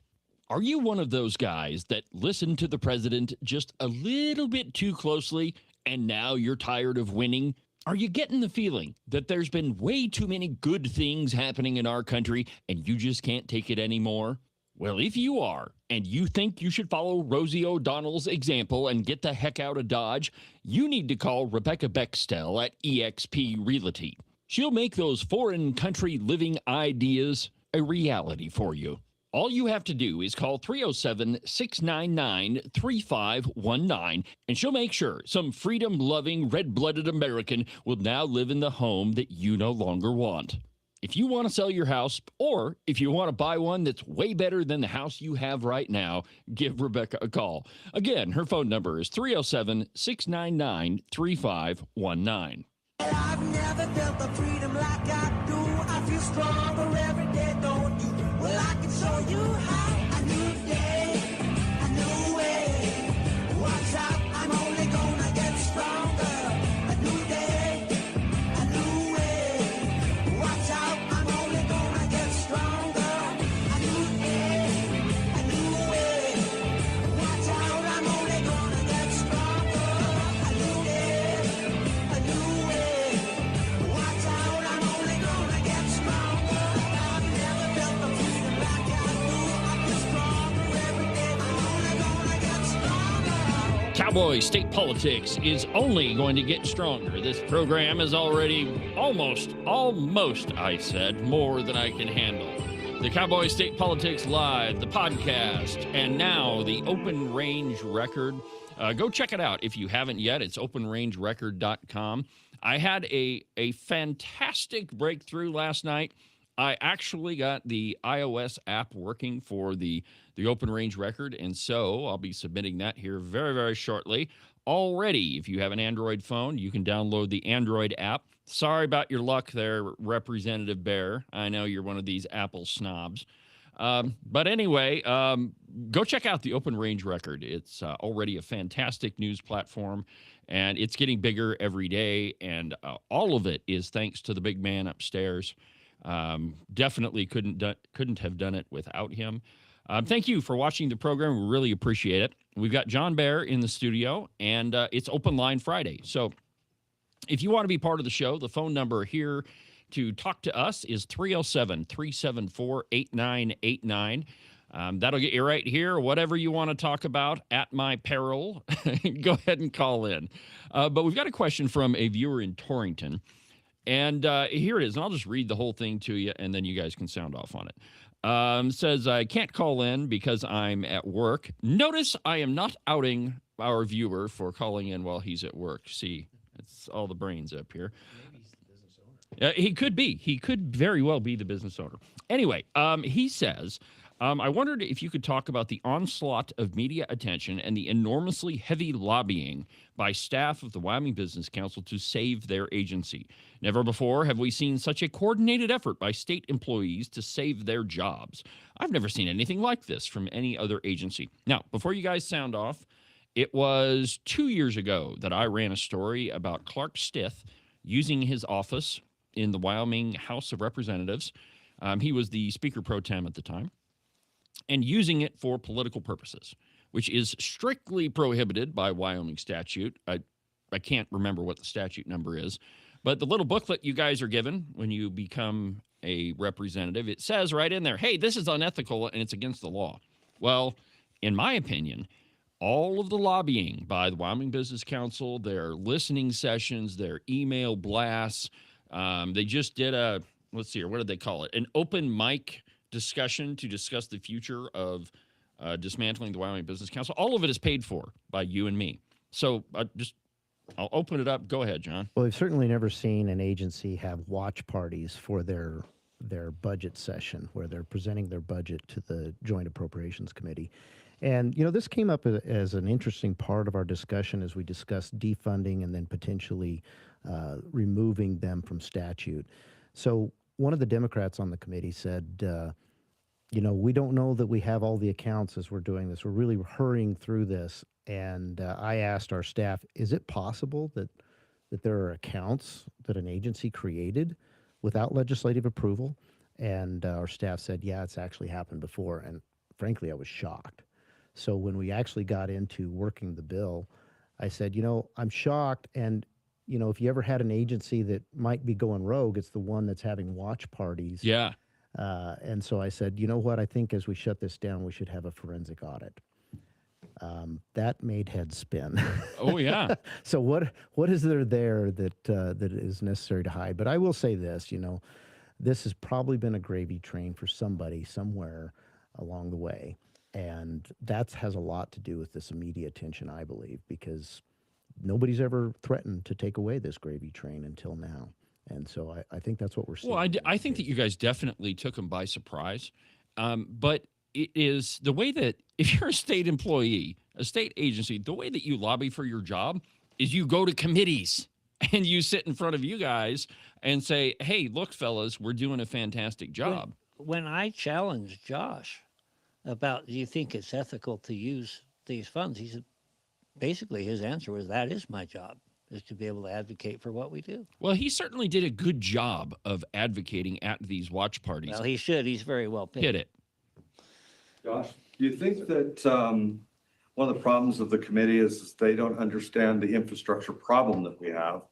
Are you one of those guys that listen to the president just a little bit too closely and now you're tired of winning? Are you getting the feeling that there's been way too many good things happening in our country and you just can't take it anymore? Well, if you are, and you think you should follow Rosie O'Donnell's example and get the heck out of Dodge, you need to call Rebecca Bextel at eXp Realty. She'll make those foreign country living ideas a reality for you. All you have to do is call 307-699-3519, and she'll make sure some freedom-loving, red-blooded American will now live in the home that you no longer want. If you want to sell your house, or if you want to buy one that's way better than the house you have right now, give Rebecca a call. Again, her phone number is 307-699-3519. I've never felt the freedom like I do. I feel stronger every day, don't you? Well, I can show you how. A new day, a new way. Watch out, I'm only gonna get stronger. A new day, a new way. Watch out, I'm only gonna get stronger. A new day, a new way. Watch out, I'm only gonna get stronger. A new day, a new way. Watch out, I'm only gonna get stronger. I've never felt the freedom like I do. I feel stronger every day. I'm only gonna get stronger. Cowboy State Politics is only going to get stronger. This program is already almost, I said, more than I can handle. The Cowboy State Politics Live, the podcast, and now the Open Range Record. Go check it out if you haven't yet. It's openrangerecord.com. I had a fantastic breakthrough last night. I actually got the iOS app working for the Open Range Record, and so I'll be submitting that here very, very shortly. Already, if you have an Android phone, you can download the Android app. Sorry about your luck there, Representative Bear. I know you're one of these Apple snobs. But anyway, go check out the Open Range Record. It's already a fantastic news platform, and it's getting bigger every day, and all of it is thanks to the big man upstairs. Definitely couldn't have done it without him. Thank you for watching the program. We really appreciate it. We've got John Bear in the studio, and it's Open Line Friday. So if you want to be part of the show, the phone number here to talk to us is 307-374-8989. That'll get you right here. Whatever you want to talk about at my peril, go ahead and call in. But we've got a question from a viewer in Torrington. And here it is. And I'll just read the whole thing to you, and then you guys can sound off on it. Says, I can't call in because I'm at work. Notice I am not outing our viewer for calling in while he's at work. See, it's all the brains up here. Maybe he's the business owner. He could be. He could very well be the business owner. Anyway, he says, I wondered if you could talk about the onslaught of media attention and the enormously heavy lobbying by staff of the Wyoming Business Council to save their agency. Never before have we seen such a coordinated effort by state employees to save their jobs. I've never seen anything like this from any other agency. Now, before you guys sound off It was 2 years ago that I ran a story about Clark Stith using his office in the Wyoming House of Representatives. He was the Speaker pro tem at the time, and using it for political purposes, which is strictly prohibited by Wyoming statute. I can't remember what the statute number is, but the little booklet you guys are given when you become a representative, it says right in there, hey, this is unethical and it's against the law. Well, in my opinion, all of the lobbying by the Wyoming Business Council, their listening sessions, their email blasts, they just did let's see here, what did they call it? An open mic discussion to discuss the future of dismantling the Wyoming Business Council. All of it is paid for by you and me. So I'll open it up. Go ahead, John. Well, we've certainly never seen an agency have watch parties for their budget session where they're presenting their budget to the Joint Appropriations Committee. And, this came up as an interesting part of our discussion as we discussed defunding and then potentially removing them from statute. So one of the Democrats on the committee said, we don't know that we have all the accounts as we're doing this. We're really hurrying through this. And I asked our staff, is it possible that there are accounts that an agency created without legislative approval? And our staff said, yeah, it's actually happened before. And frankly, I was shocked. So when we actually got into working the bill, I said, I'm shocked. And, if you ever had an agency that might be going rogue, it's the one that's having watch parties. Yeah. And so I said, you know what? I think as we shut this down, we should have a forensic audit. That made heads spin. Oh, yeah. So what is there that is necessary to hide? But I will say this, this has probably been a gravy train for somebody somewhere along the way. And that has a lot to do with this immediate attention, I believe, because nobody's ever threatened to take away this gravy train until now. And so I think that's what we're seeing. Well, I think that you guys definitely took them by surprise. But it is the way that if you're a state employee, a state agency, the way that you lobby for your job is you go to committees and you sit in front of you guys and say, hey, look, fellas, we're doing a fantastic job. When I challenged Josh about, do you think it's ethical to use these funds? He said, basically his answer was, that is my job, is to be able to advocate for what we do. Well, he certainly did a good job of advocating at these watch parties. Well, he should. He's very well paid. Hit it. Josh, do you think that one of the problems of the committee is they don't understand the infrastructure problem that we have?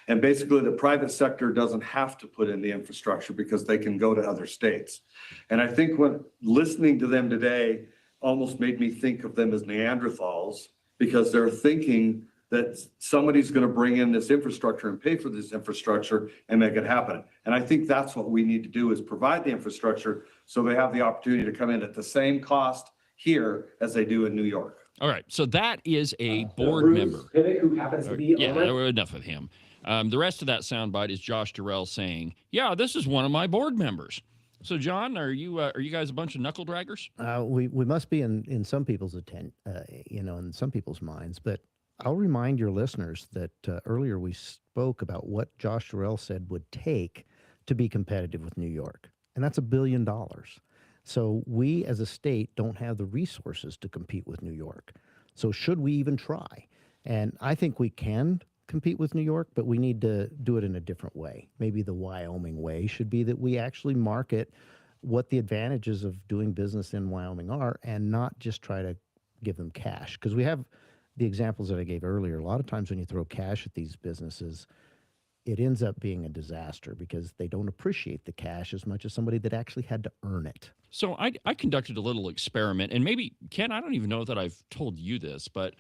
And basically the private sector doesn't have to put in the infrastructure because they can go to other states. And I think when listening to them today almost made me think of them as Neanderthals, because they're thinking that somebody's going to bring in this infrastructure and pay for this infrastructure and make it happen. And I think that's what we need to do, is provide the infrastructure so they have the opportunity to come in at the same cost here as they do in New York. All right. So that is a board member. Pivot, who happens to be Yeah, enough of him. The rest of that soundbite is Josh Durrell saying, yeah, this is one of my board members. So, John, are you guys a bunch of knuckle draggers? We must be in some people's in some people's minds. But I'll remind your listeners that earlier we spoke about what Josh Durrell said would take to be competitive with New York, and that's $1 billion. So we as a state don't have the resources to compete with New York. So should we even try? And I think we can compete with New York, but we need to do it in a different way. Maybe the Wyoming way should be that we actually market what the advantages of doing business in Wyoming are and not just try to give them cash. Because we have the examples that I gave earlier. A lot of times when you throw cash at these businesses, it ends up being a disaster because they don't appreciate the cash as much as somebody that actually had to earn it. So I conducted a little experiment, and maybe, Ken, I don't even know that I've told you this, but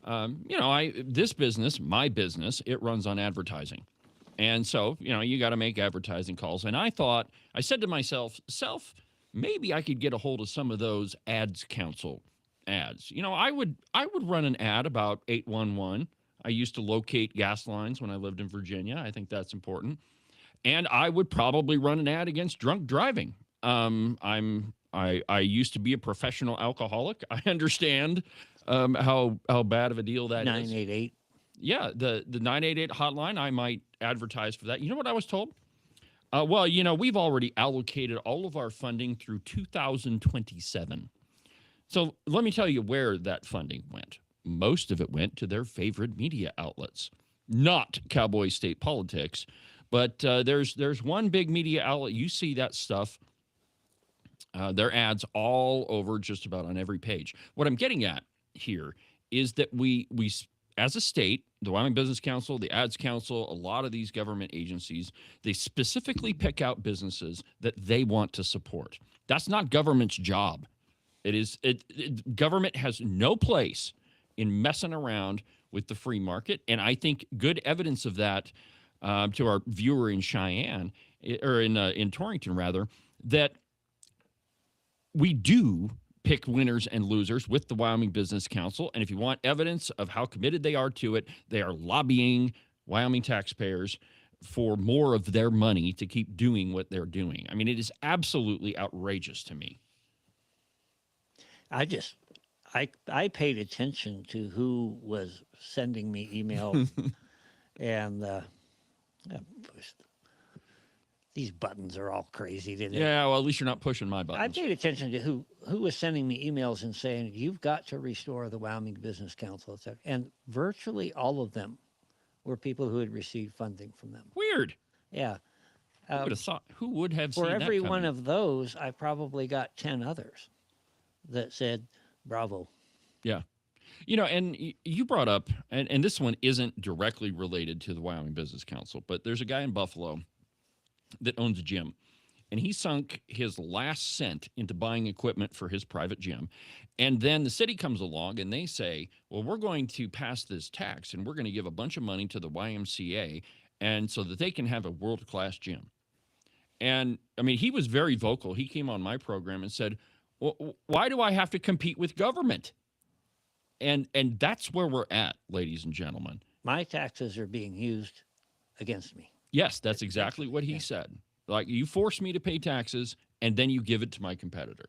this business, my business, it runs on advertising. And so, you got to make advertising calls. And I said to myself, maybe I could get a hold of some of those ads council ads. I would run an ad about 811. I used to locate gas lines when I lived in Virginia. I think that's important. And I would probably run an ad against drunk driving. I used to be a professional alcoholic. I understand how bad of a deal that 988. is. Yeah, the 988 hotline, I might advertise for that. You know what I was told? We've already allocated all of our funding through 2027. So let me tell you where that funding went. most of it went to their favorite media outlets, not Cowboy state politics. But there's one big media outlet. You see that stuff, their ads all over just about on every page. What I'm getting at here is that we as a state, the Wyoming Business Council, the Ads Council, a lot of these government agencies, they specifically pick out businesses that they want to support. That's not government's job. Government has no place in messing around with the free market, and I think good evidence of that to our viewer in Cheyenne, or in Torrington rather, that we do pick winners and losers with the Wyoming Business Council. And if you want evidence of how committed they are to it, they are lobbying Wyoming taxpayers for more of their money to keep doing what they're doing. I mean, it is absolutely outrageous to me. I paid attention to who was sending me emails, and these buttons are all crazy today. Yeah, well, at least you're not pushing my I buttons. paid attention to who was sending me emails and saying, you've got to restore the Wyoming Business Council, etc. And virtually all of them were people who had received funding from them. Weird. Yeah. Who would have thought? Who would have seen For that every coming? one of those, I probably got 10 others that said, bravo. Yeah. You know, and you brought up, and this one isn't directly related to the Wyoming Business Council, but there's a guy in Buffalo that owns a gym, and he sunk his last cent into buying equipment for his private gym. And then the city comes along and they say, well, we're going to pass this tax and we're going to give a bunch of money to the YMCA and so that they can have a world-class gym. And I mean, he was very vocal. He came on my program and said, well, why do I have to compete with government? And that's where we're at, ladies and gentlemen. My taxes are being used against me. Yes, that's exactly what he said. Like, you force me to pay taxes, and then you give it to my competitor.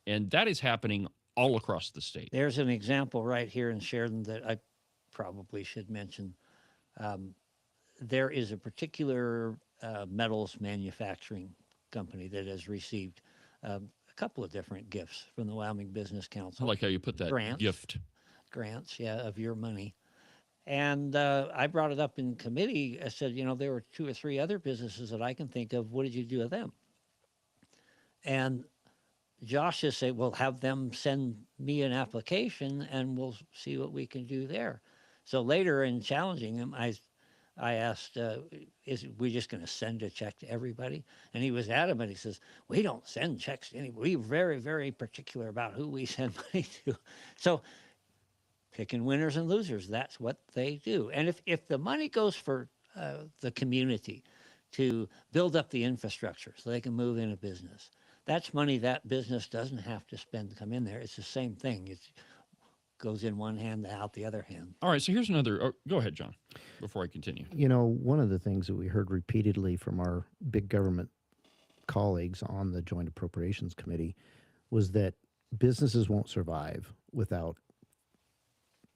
And that is happening all across the state. There's an example right here in Sheridan that I probably should mention. There is a particular metals manufacturing company that has received a couple of different gifts from the Wyoming Business Council. I like how you put that, gift. Grants, yeah, of your money. And I brought it up in committee. I said, you know, there were 2 or 3 other businesses that I can think of. What did you do with them? And Josh just said, well, have them send me an application and we'll see what we can do there. So later in challenging him, I asked, is we just going to send a check to everybody? And he was adamant. He says, we don't send checks to anybody. We're very, very particular about who we send money to. So picking winners and losers, that's what they do. And if the money goes for the community to build up the infrastructure so they can move into business, that's money that business doesn't have to spend to come in there. It's the same thing. It goes in one hand, out the other hand. All right, so here's another. Oh, go ahead, John, before I continue. You know, one of the things that we heard repeatedly from our big government colleagues on the Joint Appropriations Committee was that businesses won't survive without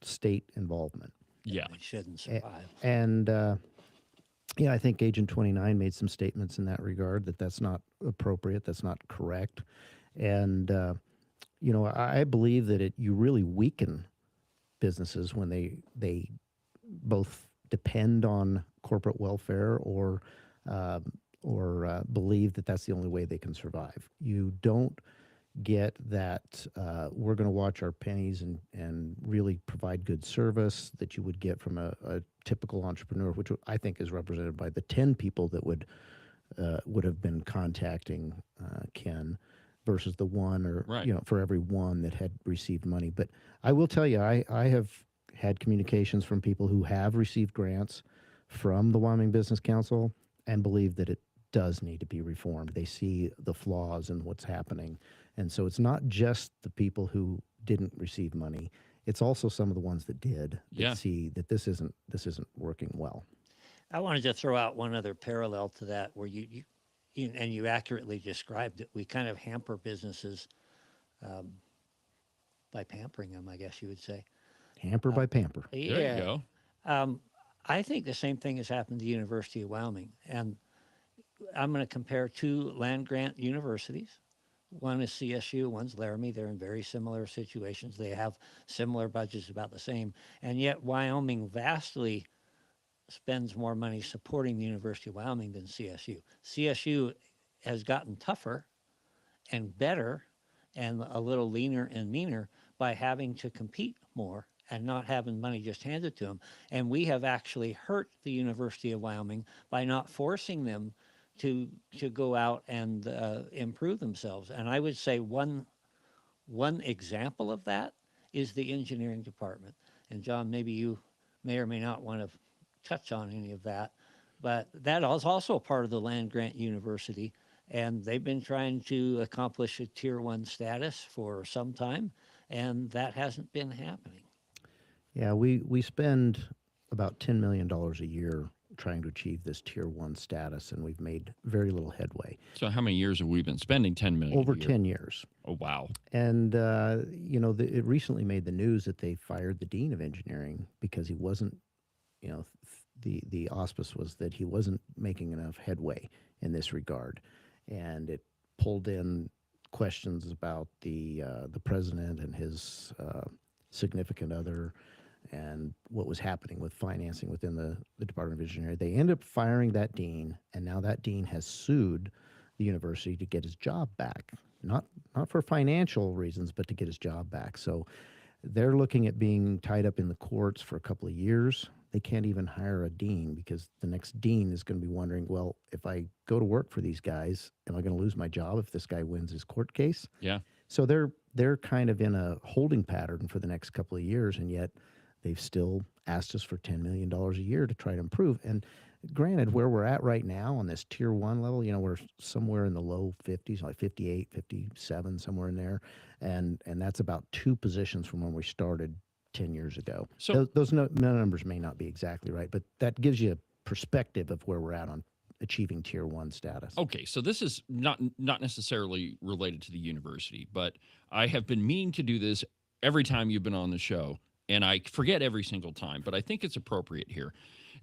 state involvement. Yeah. It shouldn't survive. And, yeah, I think Agent 29 made some statements in that regard that that's not appropriate, that's not correct. And, you know, I believe that you really weaken businesses when they both depend on corporate welfare or believe that that's the only way they can survive. You don't get that we're going to watch our pennies and really provide good service that you would get from a typical entrepreneur, which I think is represented by the 10 people that would have been contacting Ken versus the one or, right, you know, for every one that had received money. But I will tell you, I have had communications from people who have received grants from the Wyoming Business Council and believe that it does need to be reformed. They see the flaws in what's happening. And so it's not just the people who didn't receive money. It's also some of the ones that did that see that this isn't working well. I wanted to throw out one other parallel to that where you accurately described it. We kind of hamper businesses by pampering them, I guess you would say. Hamper by pamper. Yeah. There you go. I think the same thing has happened to the University of Wyoming. And I'm going to compare 2 land grant universities. One is CSU, one's Laramie. They're in very similar situations. They have similar budgets, about the same. And yet Wyoming vastly spends more money supporting the University of Wyoming than CSU. CSU has gotten tougher and better and a little leaner and meaner by having to compete more and not having money just handed to them. And we have actually hurt the University of Wyoming by not forcing them to go out and improve themselves. And I would say one example of that is the engineering department. And John, maybe you may or may not want to touch on any of that, but that is also a part of the land grant university. And they've been trying to accomplish a tier 1 status for some time, and that hasn't been happening. Yeah, we spend about $10 million a year trying to achieve this tier 1 status, and we've made very little headway. So how many years have we been spending $10 million? Over 10 years. Oh, wow. And, it recently made the news that they fired the dean of engineering because he wasn't, the auspice was that he wasn't making enough headway in this regard. And it pulled in questions about the president and his significant other and what was happening with financing within the Department of Engineering. They ended up firing that dean, and now that dean has sued the university to get his job back. Not for financial reasons, but to get his job back. So they're looking at being tied up in the courts for a couple of years. They can't even hire a dean because the next dean is going to be wondering, well, if I go to work for these guys, am I going to lose my job if this guy wins his court case? Yeah. So they're kind of in a holding pattern for the next couple of years, and yet they've still asked us for $10 million a year to try to improve. And granted, where we're at right now on this tier 1 level, we're somewhere in the low 50s, like 58, 57, somewhere in there. And that's about 2 positions from when we started 10 years ago. So those numbers may not be exactly right, but that gives you a perspective of where we're at on achieving tier 1 status. Okay, so this is not necessarily related to the university, but I have been meaning to do this every time you've been on the show, and I forget every single time, but I think it's appropriate here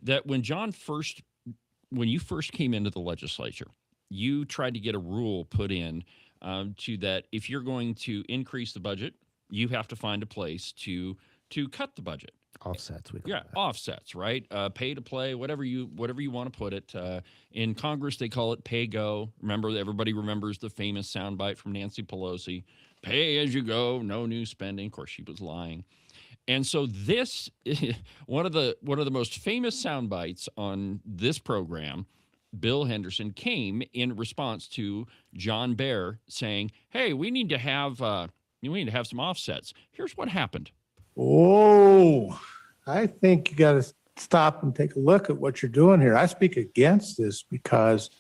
that when you first came into the legislature, you tried to get a rule put in to that if you're going to increase the budget, you have to find a place to cut the budget. Offsets. Offsets, right? Pay to play, whatever you want to put it. In Congress, they call it pay go. Remember, everybody remembers the famous soundbite from Nancy Pelosi: "Pay as you go, no new spending." Of course, she was lying. And so this one of the most famous sound bites on this program, Bill Henderson, came in response to John Baer saying, "Hey, we need to have some offsets." Here's what happened. Oh, I think you got to stop and take a look at what you're doing here. I speak against this because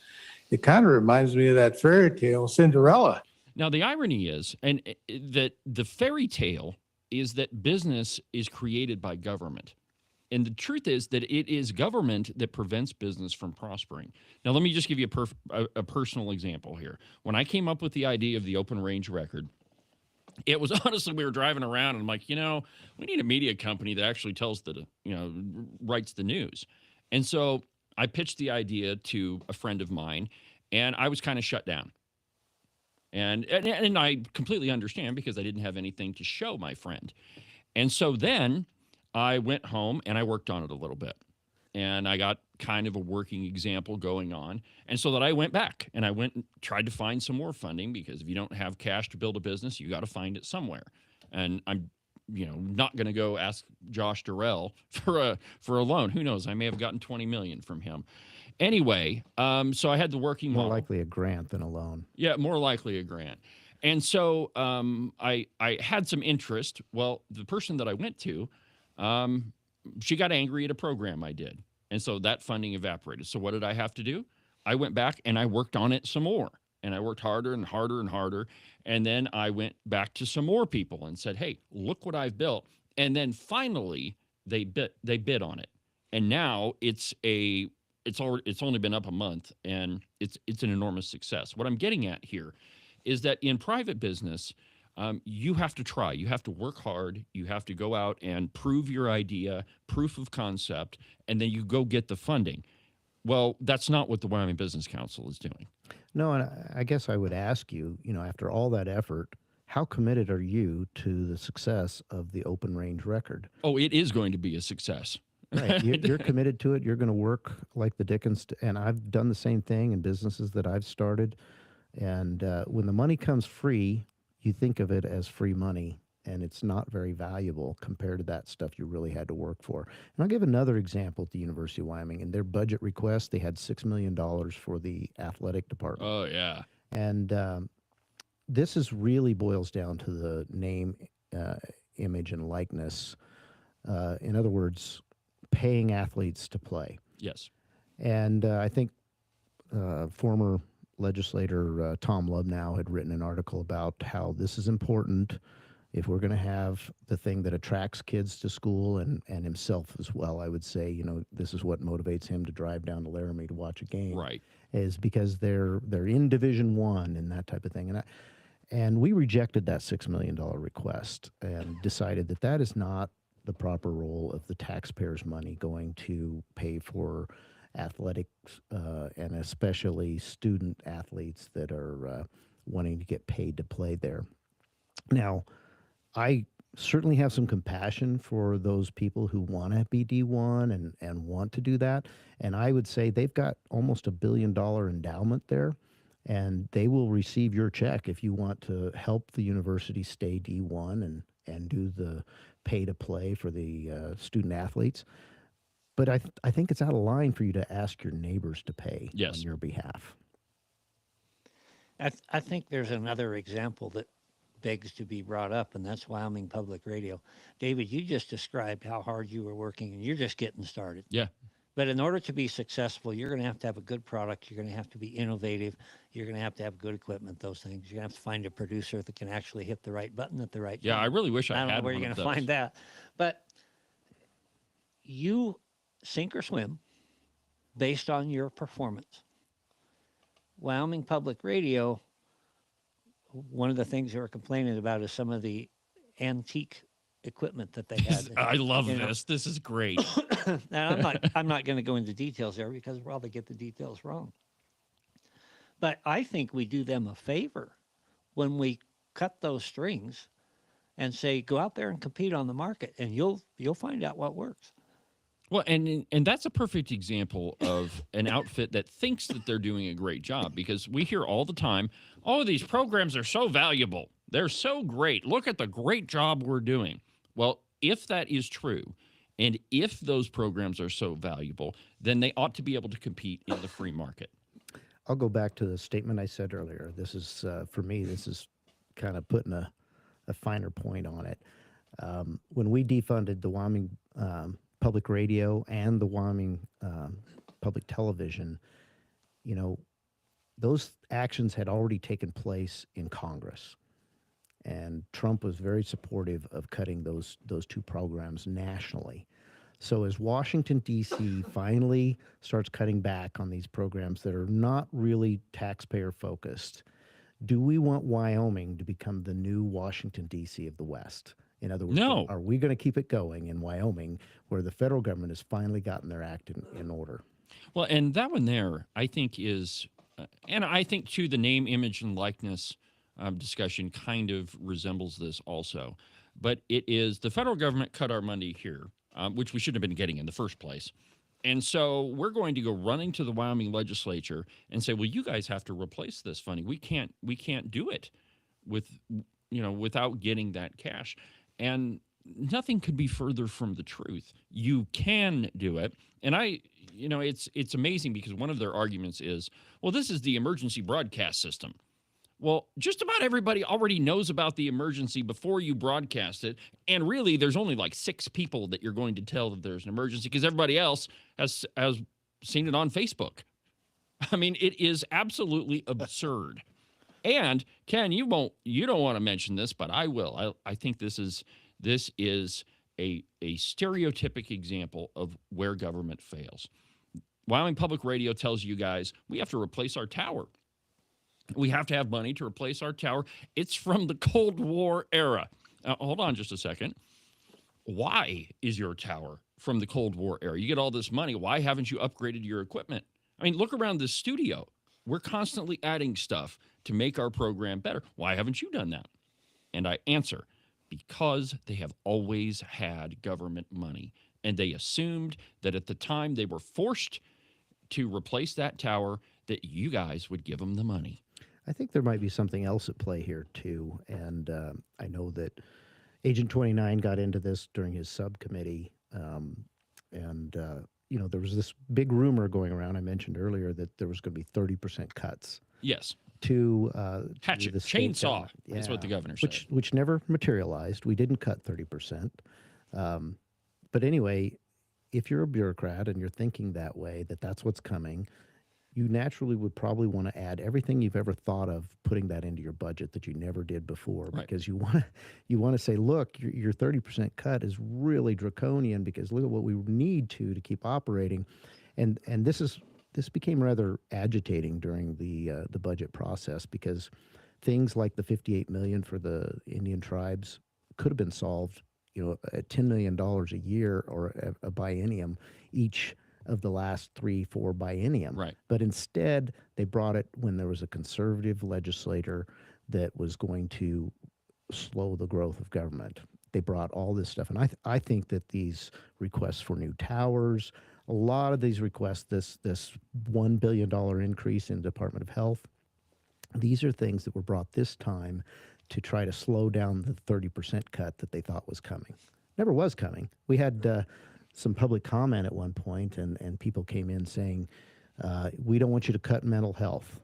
it kind of reminds me of that fairy tale, Cinderella. Now, the irony is, and that the fairy tale is that business is created by government. And the truth is that it is government that prevents business from prospering. Now, let me just give you a personal example here. When I came up with the idea of the open range record, it was honestly, we were driving around and I'm like, we need a media company that actually tells writes the news. And so I pitched the idea to a friend of mine, and I was kind of shut down. And I completely understand because I didn't have anything to show my friend. And so then I went home and I worked on it a little bit. And I got kind of a working example going on. And so that I went back and I went and tried to find some more funding, because if you don't have cash to build a business, you got to find it somewhere. And I'm not going to go ask Josh Durrell for a loan. Who knows? I may have gotten $20 million from him. Anyway, so I had the working model. More likely a grant than a loan. Yeah, more likely a grant. And so I had some interest. Well, the person that I went to, she got angry at a program I did. And so that funding evaporated. So what did I have to do? I went back and I worked on it some more. And I worked harder and harder and harder. And then I went back to some more people and said, "Hey, look what I've built." And then finally they bid on it. And now it's only been up a month, and it's an enormous success. What I'm getting at here is that in private business, you have to try. You have to work hard. You have to go out and prove your idea, proof of concept, and then you go get the funding. Well, that's not what the Wyoming Business Council is doing. No, and I guess I would ask you, after all that effort, how committed are you to the success of the open range record? Oh, it is going to be a success. Right. You're committed to it. You're going to work like the Dickens. And I've done the same thing in businesses that I've started. And when the money comes free, you think of it as free money. And it's not very valuable compared to that stuff you really had to work for. And I'll give another example at the University of Wyoming. In their budget request, they had $6 million for the athletic department. Oh, yeah. And this really boils down to the name, image, and likeness. In other words, paying athletes to play. Yes. And I think former legislator Tom Lubnow had written an article about how this is important if we're going to have the thing that attracts kids to school and himself as well. I would say, this is what motivates him to drive down to Laramie to watch a game. Right. Is because they're in Division I and that type of thing. And we rejected that $6 million request and decided that is not the proper role of the taxpayers' money going to pay for athletics and especially student athletes that are wanting to get paid to play there. Now, I certainly have some compassion for those people who want to be D1 and want to do that. And I would say they've got almost $1 billion endowment there, and they will receive your check if you want to help the university stay D1 and do the pay to play for the student athletes. But I think it's out of line for you to ask your neighbors to pay on your behalf. I think there's another example that begs to be brought up, and that's Wyoming Public Radio. David, you just described how hard you were working, and you're just getting started. Yeah. But in order to be successful, you're going to have a good product. You're going to have to be innovative. You're going to have good equipment, those things. You're going to have to find a producer that can actually hit the right button at the right time. Yeah, I really wish I don't had know where one you're of going to those. find that. But you sink or swim based on your performance. Wyoming Public Radio, one of the things they were complaining about is some of the antique equipment that they had. I love this. This is great. And I'm not going to go into details there because we'll probably get the details wrong. But I think we do them a favor when we cut those strings and say, go out there and compete on the market, and you'll find out what works. Well, and that's a perfect example of an outfit that thinks that they're doing a great job, because we hear all the time, oh, these programs are so valuable. They're so great. Look at the great job we're doing. Well, if that is true, and if those programs are so valuable, then they ought to be able to compete in the free market. I'll go back to the statement I said earlier. This is, for me, this is kind of putting a finer point on it. When we defunded the Wyoming Public Radio and the Wyoming Public Television, those actions had already taken place in Congress. And Trump was very supportive of cutting those two programs nationally. So as Washington, D.C. finally starts cutting back on these programs that are not really taxpayer focused, do we want Wyoming to become the new Washington, D.C. of the West? In other words, no. Are we going to keep it going in Wyoming where the federal government has finally gotten their act in order? Well, and that one there, I think, is, and I think, too, the name, image, and likeness discussion kind of resembles this also. But it is the federal government cut our money here, which we shouldn't have been getting in the first place. And so we're going to go running to the Wyoming legislature and say, well, you guys have to replace this funding. We can't do it without getting that cash. And nothing could be further from the truth. You can do it. And it's amazing because one of their arguments is, well, this is the emergency broadcast system. Well, just about everybody already knows about the emergency before you broadcast it. And really, there's only like 6 people that you're going to tell that there's an emergency because everybody else has seen it on Facebook. I mean, it is absolutely absurd. And Ken, you don't want to mention this, but I will. I think this is a stereotypic example of where government fails. Wyoming Public Radio tells you guys we have to replace our tower. We have to have money to replace our tower. It's from the Cold War era. Hold on just a second. Why is your tower from the Cold War era? You get all this money. Why haven't you upgraded your equipment? I mean, look around this studio. We're constantly adding stuff to make our program better. Why haven't you done that? And I answer, because they have always had government money. And they assumed that at the time they were forced to replace that tower, that you guys would give them the money. I think there might be something else at play here too, and I know that Agent 29 got into this during his subcommittee, and there was this big rumor going around. I mentioned earlier that there was going to be 30% cuts. Yes. To hatchet, the state chainsaw. government. That's what the governor said. Which never materialized. We didn't cut 30%. But anyway, if you're a bureaucrat and you're thinking that way, that's what's coming, you naturally would probably want to add everything you've ever thought of putting that into your budget that you never did before, right. Because you want to say, look, your 30% cut is really draconian because look at what we need to keep operating, and this became rather agitating during the budget process because things like the $58 million for the Indian tribes could have been solved, at $10 million a year or a biennium each of the last 3-4 biennium. Right. But instead, they brought it when there was a conservative legislator that was going to slow the growth of government. They brought all this stuff. And I think that these requests for new towers, a lot of these requests, this $1 billion increase in Department of Health, these are things that were brought this time to try to slow down the 30% cut that they thought was coming. Never was coming. We had some public comment at one point, and people came in saying, we don't want you to cut mental health.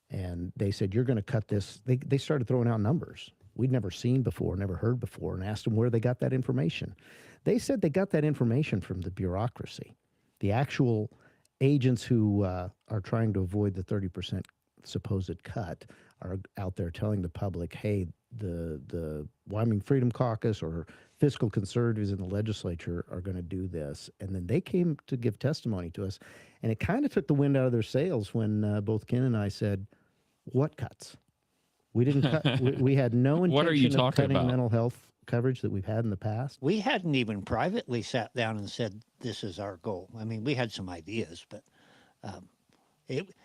And they said, you're going to cut this. They started throwing out numbers we'd never seen before, never heard before, and asked them where they got that information. They said they got that information from the bureaucracy. The actual agents who are trying to avoid the 30% supposed cut are out there telling the public, hey, the Wyoming Freedom Caucus or fiscal conservatives in the legislature are going to do this. And then they came to give testimony to us, and it kind of took the wind out of their sails when both Ken and I said, what cuts? We didn't cut. We had no What are you intention of talking cutting about? mental health coverage that we've had in the past. We hadn't even privately sat down and said, this is our goal. I mean, we had some ideas, but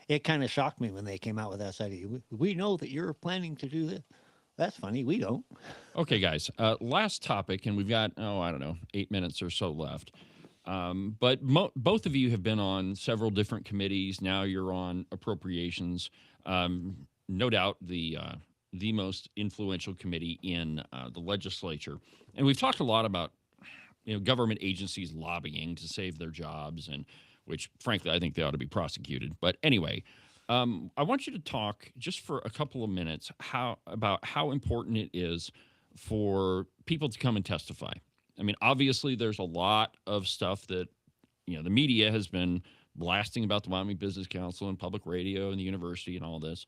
it kind of shocked me when they came out with that idea. We know that you're planning to do this. That's funny. We don't. Okay, guys. Last topic, and we've got, 8 minutes or so left. But both of you have been on several different committees. Now you're on appropriations. No doubt the most influential committee in the legislature. And we've talked a lot about, government agencies lobbying to save their jobs, and which, frankly, I think they ought to be prosecuted. But anyway, I want you to talk just for a couple of minutes about how important it is for people to come and testify. I mean, obviously, there's a lot of stuff that, the media has been blasting about the Wyoming Business Council and public radio and the university and all this.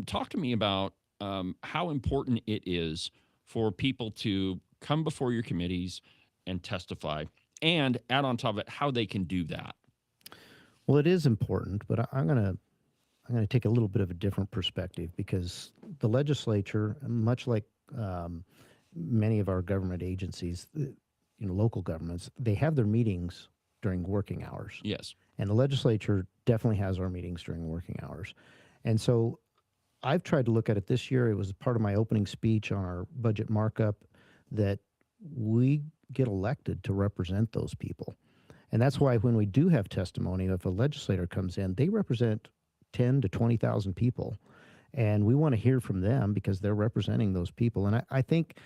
Talk to me about how important it is for people to come before your committees and testify, and add on top of it how they can do that. Well, it is important, but I'm going to take a little bit of a different perspective, because the legislature, much like many of our government agencies, local governments, they have their meetings during working hours. Yes. And the legislature definitely has our meetings during working hours. And so I've tried to look at it this year. It was part of my opening speech on our budget markup that we get elected to represent those people. And that's why when we do have testimony, if a legislator comes in, they represent 10 to 20,000 people. And we want to hear from them because they're representing those people. And I think,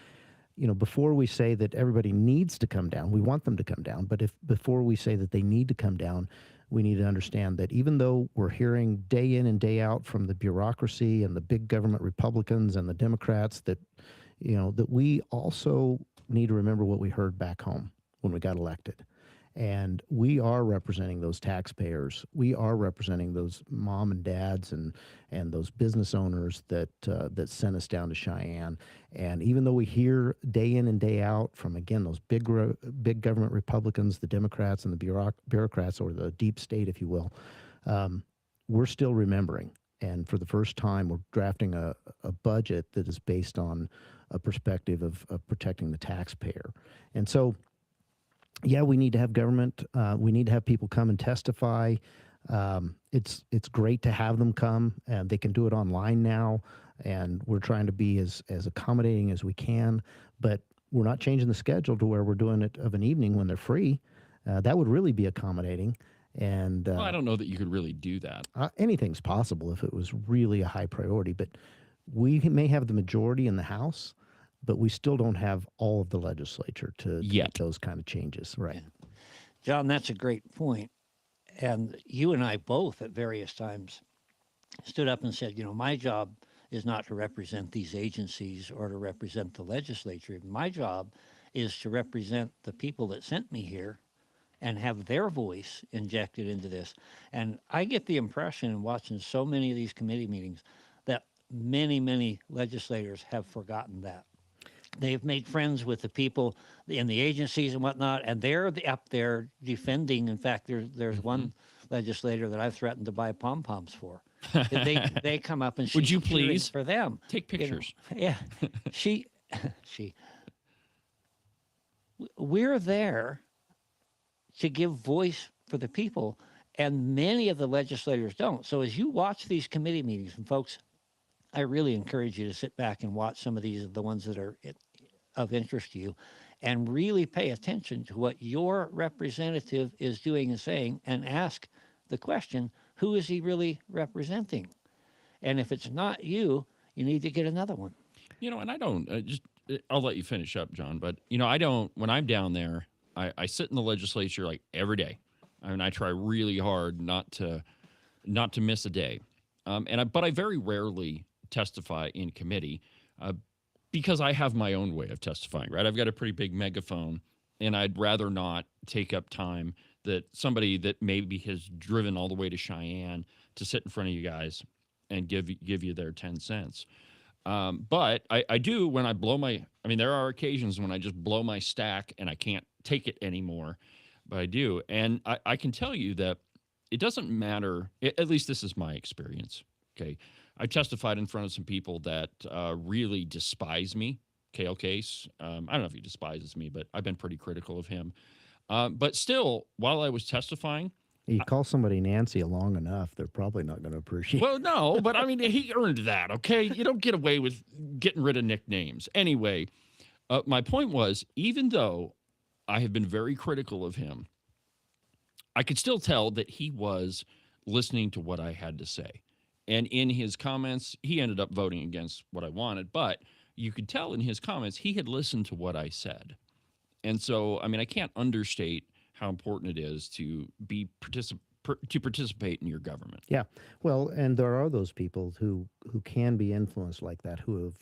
before we say that everybody needs to come down, we want them to come down. But before we say that they need to come down, we need to understand that even though we're hearing day in and day out from the bureaucracy and the big government Republicans and the Democrats that, that we also need to remember what we heard back home when we got elected. And we are representing those taxpayers. We are representing those mom and dads and those business owners that sent us down to Cheyenne. And even though we hear day in and day out from, again, those big government Republicans, the Democrats and the bureaucrats, or the deep state, if you will, we're still remembering. And for the first time, we're drafting a budget that is based on a perspective of protecting the taxpayer. And so, yeah, we need to have government. We need to have people come and testify. It's great to have them come, and they can do it online now. And we're trying to be as accommodating as we can, but we're not changing the schedule to where we're doing it of an evening when they're free. That would really be accommodating. And Well, I don't know that you could really do that. anything's possible if it was really a high priority. But we may have the majority in the House, but we still don't have all of the legislature to make those kind of changes. Right. John, that's a great point. And you and I both at various times stood up and said, my job is not to represent these agencies or to represent the legislature. My job is to represent the people that sent me here and have their voice injected into this. And I get the impression in watching so many of these committee meetings that many, many legislators have forgotten that. They've made friends with the people in the agencies and whatnot, and they're up there defending. In fact, there's one legislator that I've threatened to buy pom-poms for. They come up and she's Would you cheering please for them? take pictures? Yeah, we're there to give voice for the people, and many of the legislators don't. So as you watch these committee meetings, and folks, I really encourage you to sit back and watch some of these, the ones that are of interest to you, and really pay attention to what your representative is doing and saying, and ask the question, who is he really representing? And if it's not you, you need to get another one. And I don't, I'll let you finish up, John, but, I don't, when I'm down there, I sit in the legislature like every day. I mean, I try really hard not to miss a day. But I very rarely testify in committee because I have my own way of testifying, right? I've got a pretty big megaphone, and I'd rather not take up time that somebody that maybe has driven all the way to Cheyenne to sit in front of you guys and give you their 10 cents. But I do when I blow there are occasions when I just blow my stack and I can't take it anymore, but I do. And I can tell you that it doesn't matter, at least this is my experience, okay? I testified in front of some people that really despise me. Kale Case, I don't know if he despises me, but I've been pretty critical of him. But still, while I was testifying, you call somebody Nancy long enough, they're probably not going to appreciate it. Well, no, but I mean, he earned that, okay? You don't get away with getting rid of nicknames. Anyway, my point was, even though I have been very critical of him, I could still tell that he was listening to what I had to say. And in his comments, he ended up voting against what I wanted, but you could tell in his comments, he had listened to what I said. And so, I mean, I can't understate how important it is to participate in your government. Yeah, well, and there are those people who can be influenced like that, who have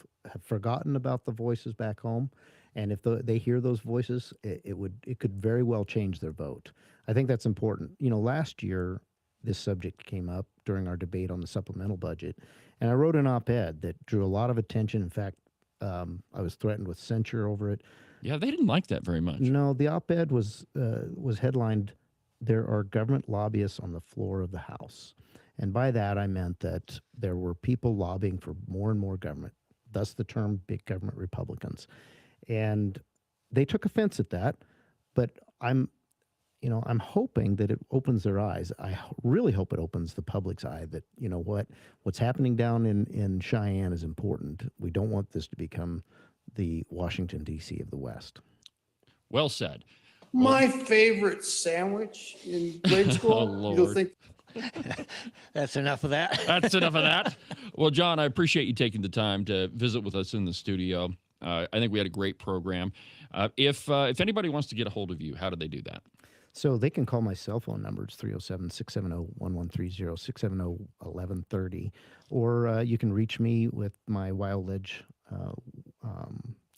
forgotten about the voices back home, and if they hear those voices, it could very well change their vote. I think that's important. Last year this subject came up during our debate on the supplemental budget, and I wrote an op-ed that drew a lot of attention. In fact, I was threatened with censure over it. Yeah, they didn't like that very much. No, the op-ed was headlined, "There are government lobbyists on the floor of the House." And by that, I meant that there were people lobbying for more and more government, thus the term big government Republicans. And they took offense at that, but I'm hoping that it opens their eyes. I really hope it opens the public's eye that, what's happening down in Cheyenne is important. We don't want this to become the Washington, D.C. of the West. Well said. My favorite sandwich in grade school. Oh, Lord. You'll think That's enough of that. That's enough of that. Well, John, I appreciate you taking the time to visit with us in the studio. I think we had a great program. If anybody wants to get a hold of you, how do they do that? So they can call my cell phone number. It's 307-670-1130, 670-1130. Or you can reach me with my WyoLedge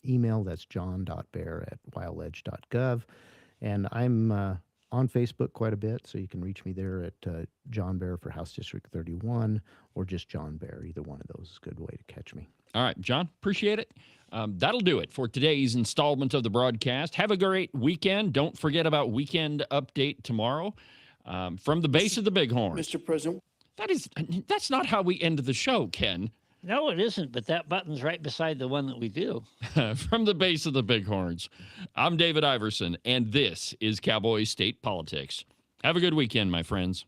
email. That's john.bear@wyoledge.gov. And I'm on Facebook quite a bit, so you can reach me there at John Bear for House District 31, or just John Bear. Either one of those is a good way to catch me. All right, John, appreciate it. That'll do it for today's installment of the broadcast. Have a great weekend. Don't forget about Weekend Update tomorrow from the base of the Bighorn. Mr. President. That's not how we end the show, Ken. No, it isn't, but that button's right beside the one that we do. From the base of the Bighorns, I'm David Iverson, and this is Cowboy State Politics. Have a good weekend, my friends.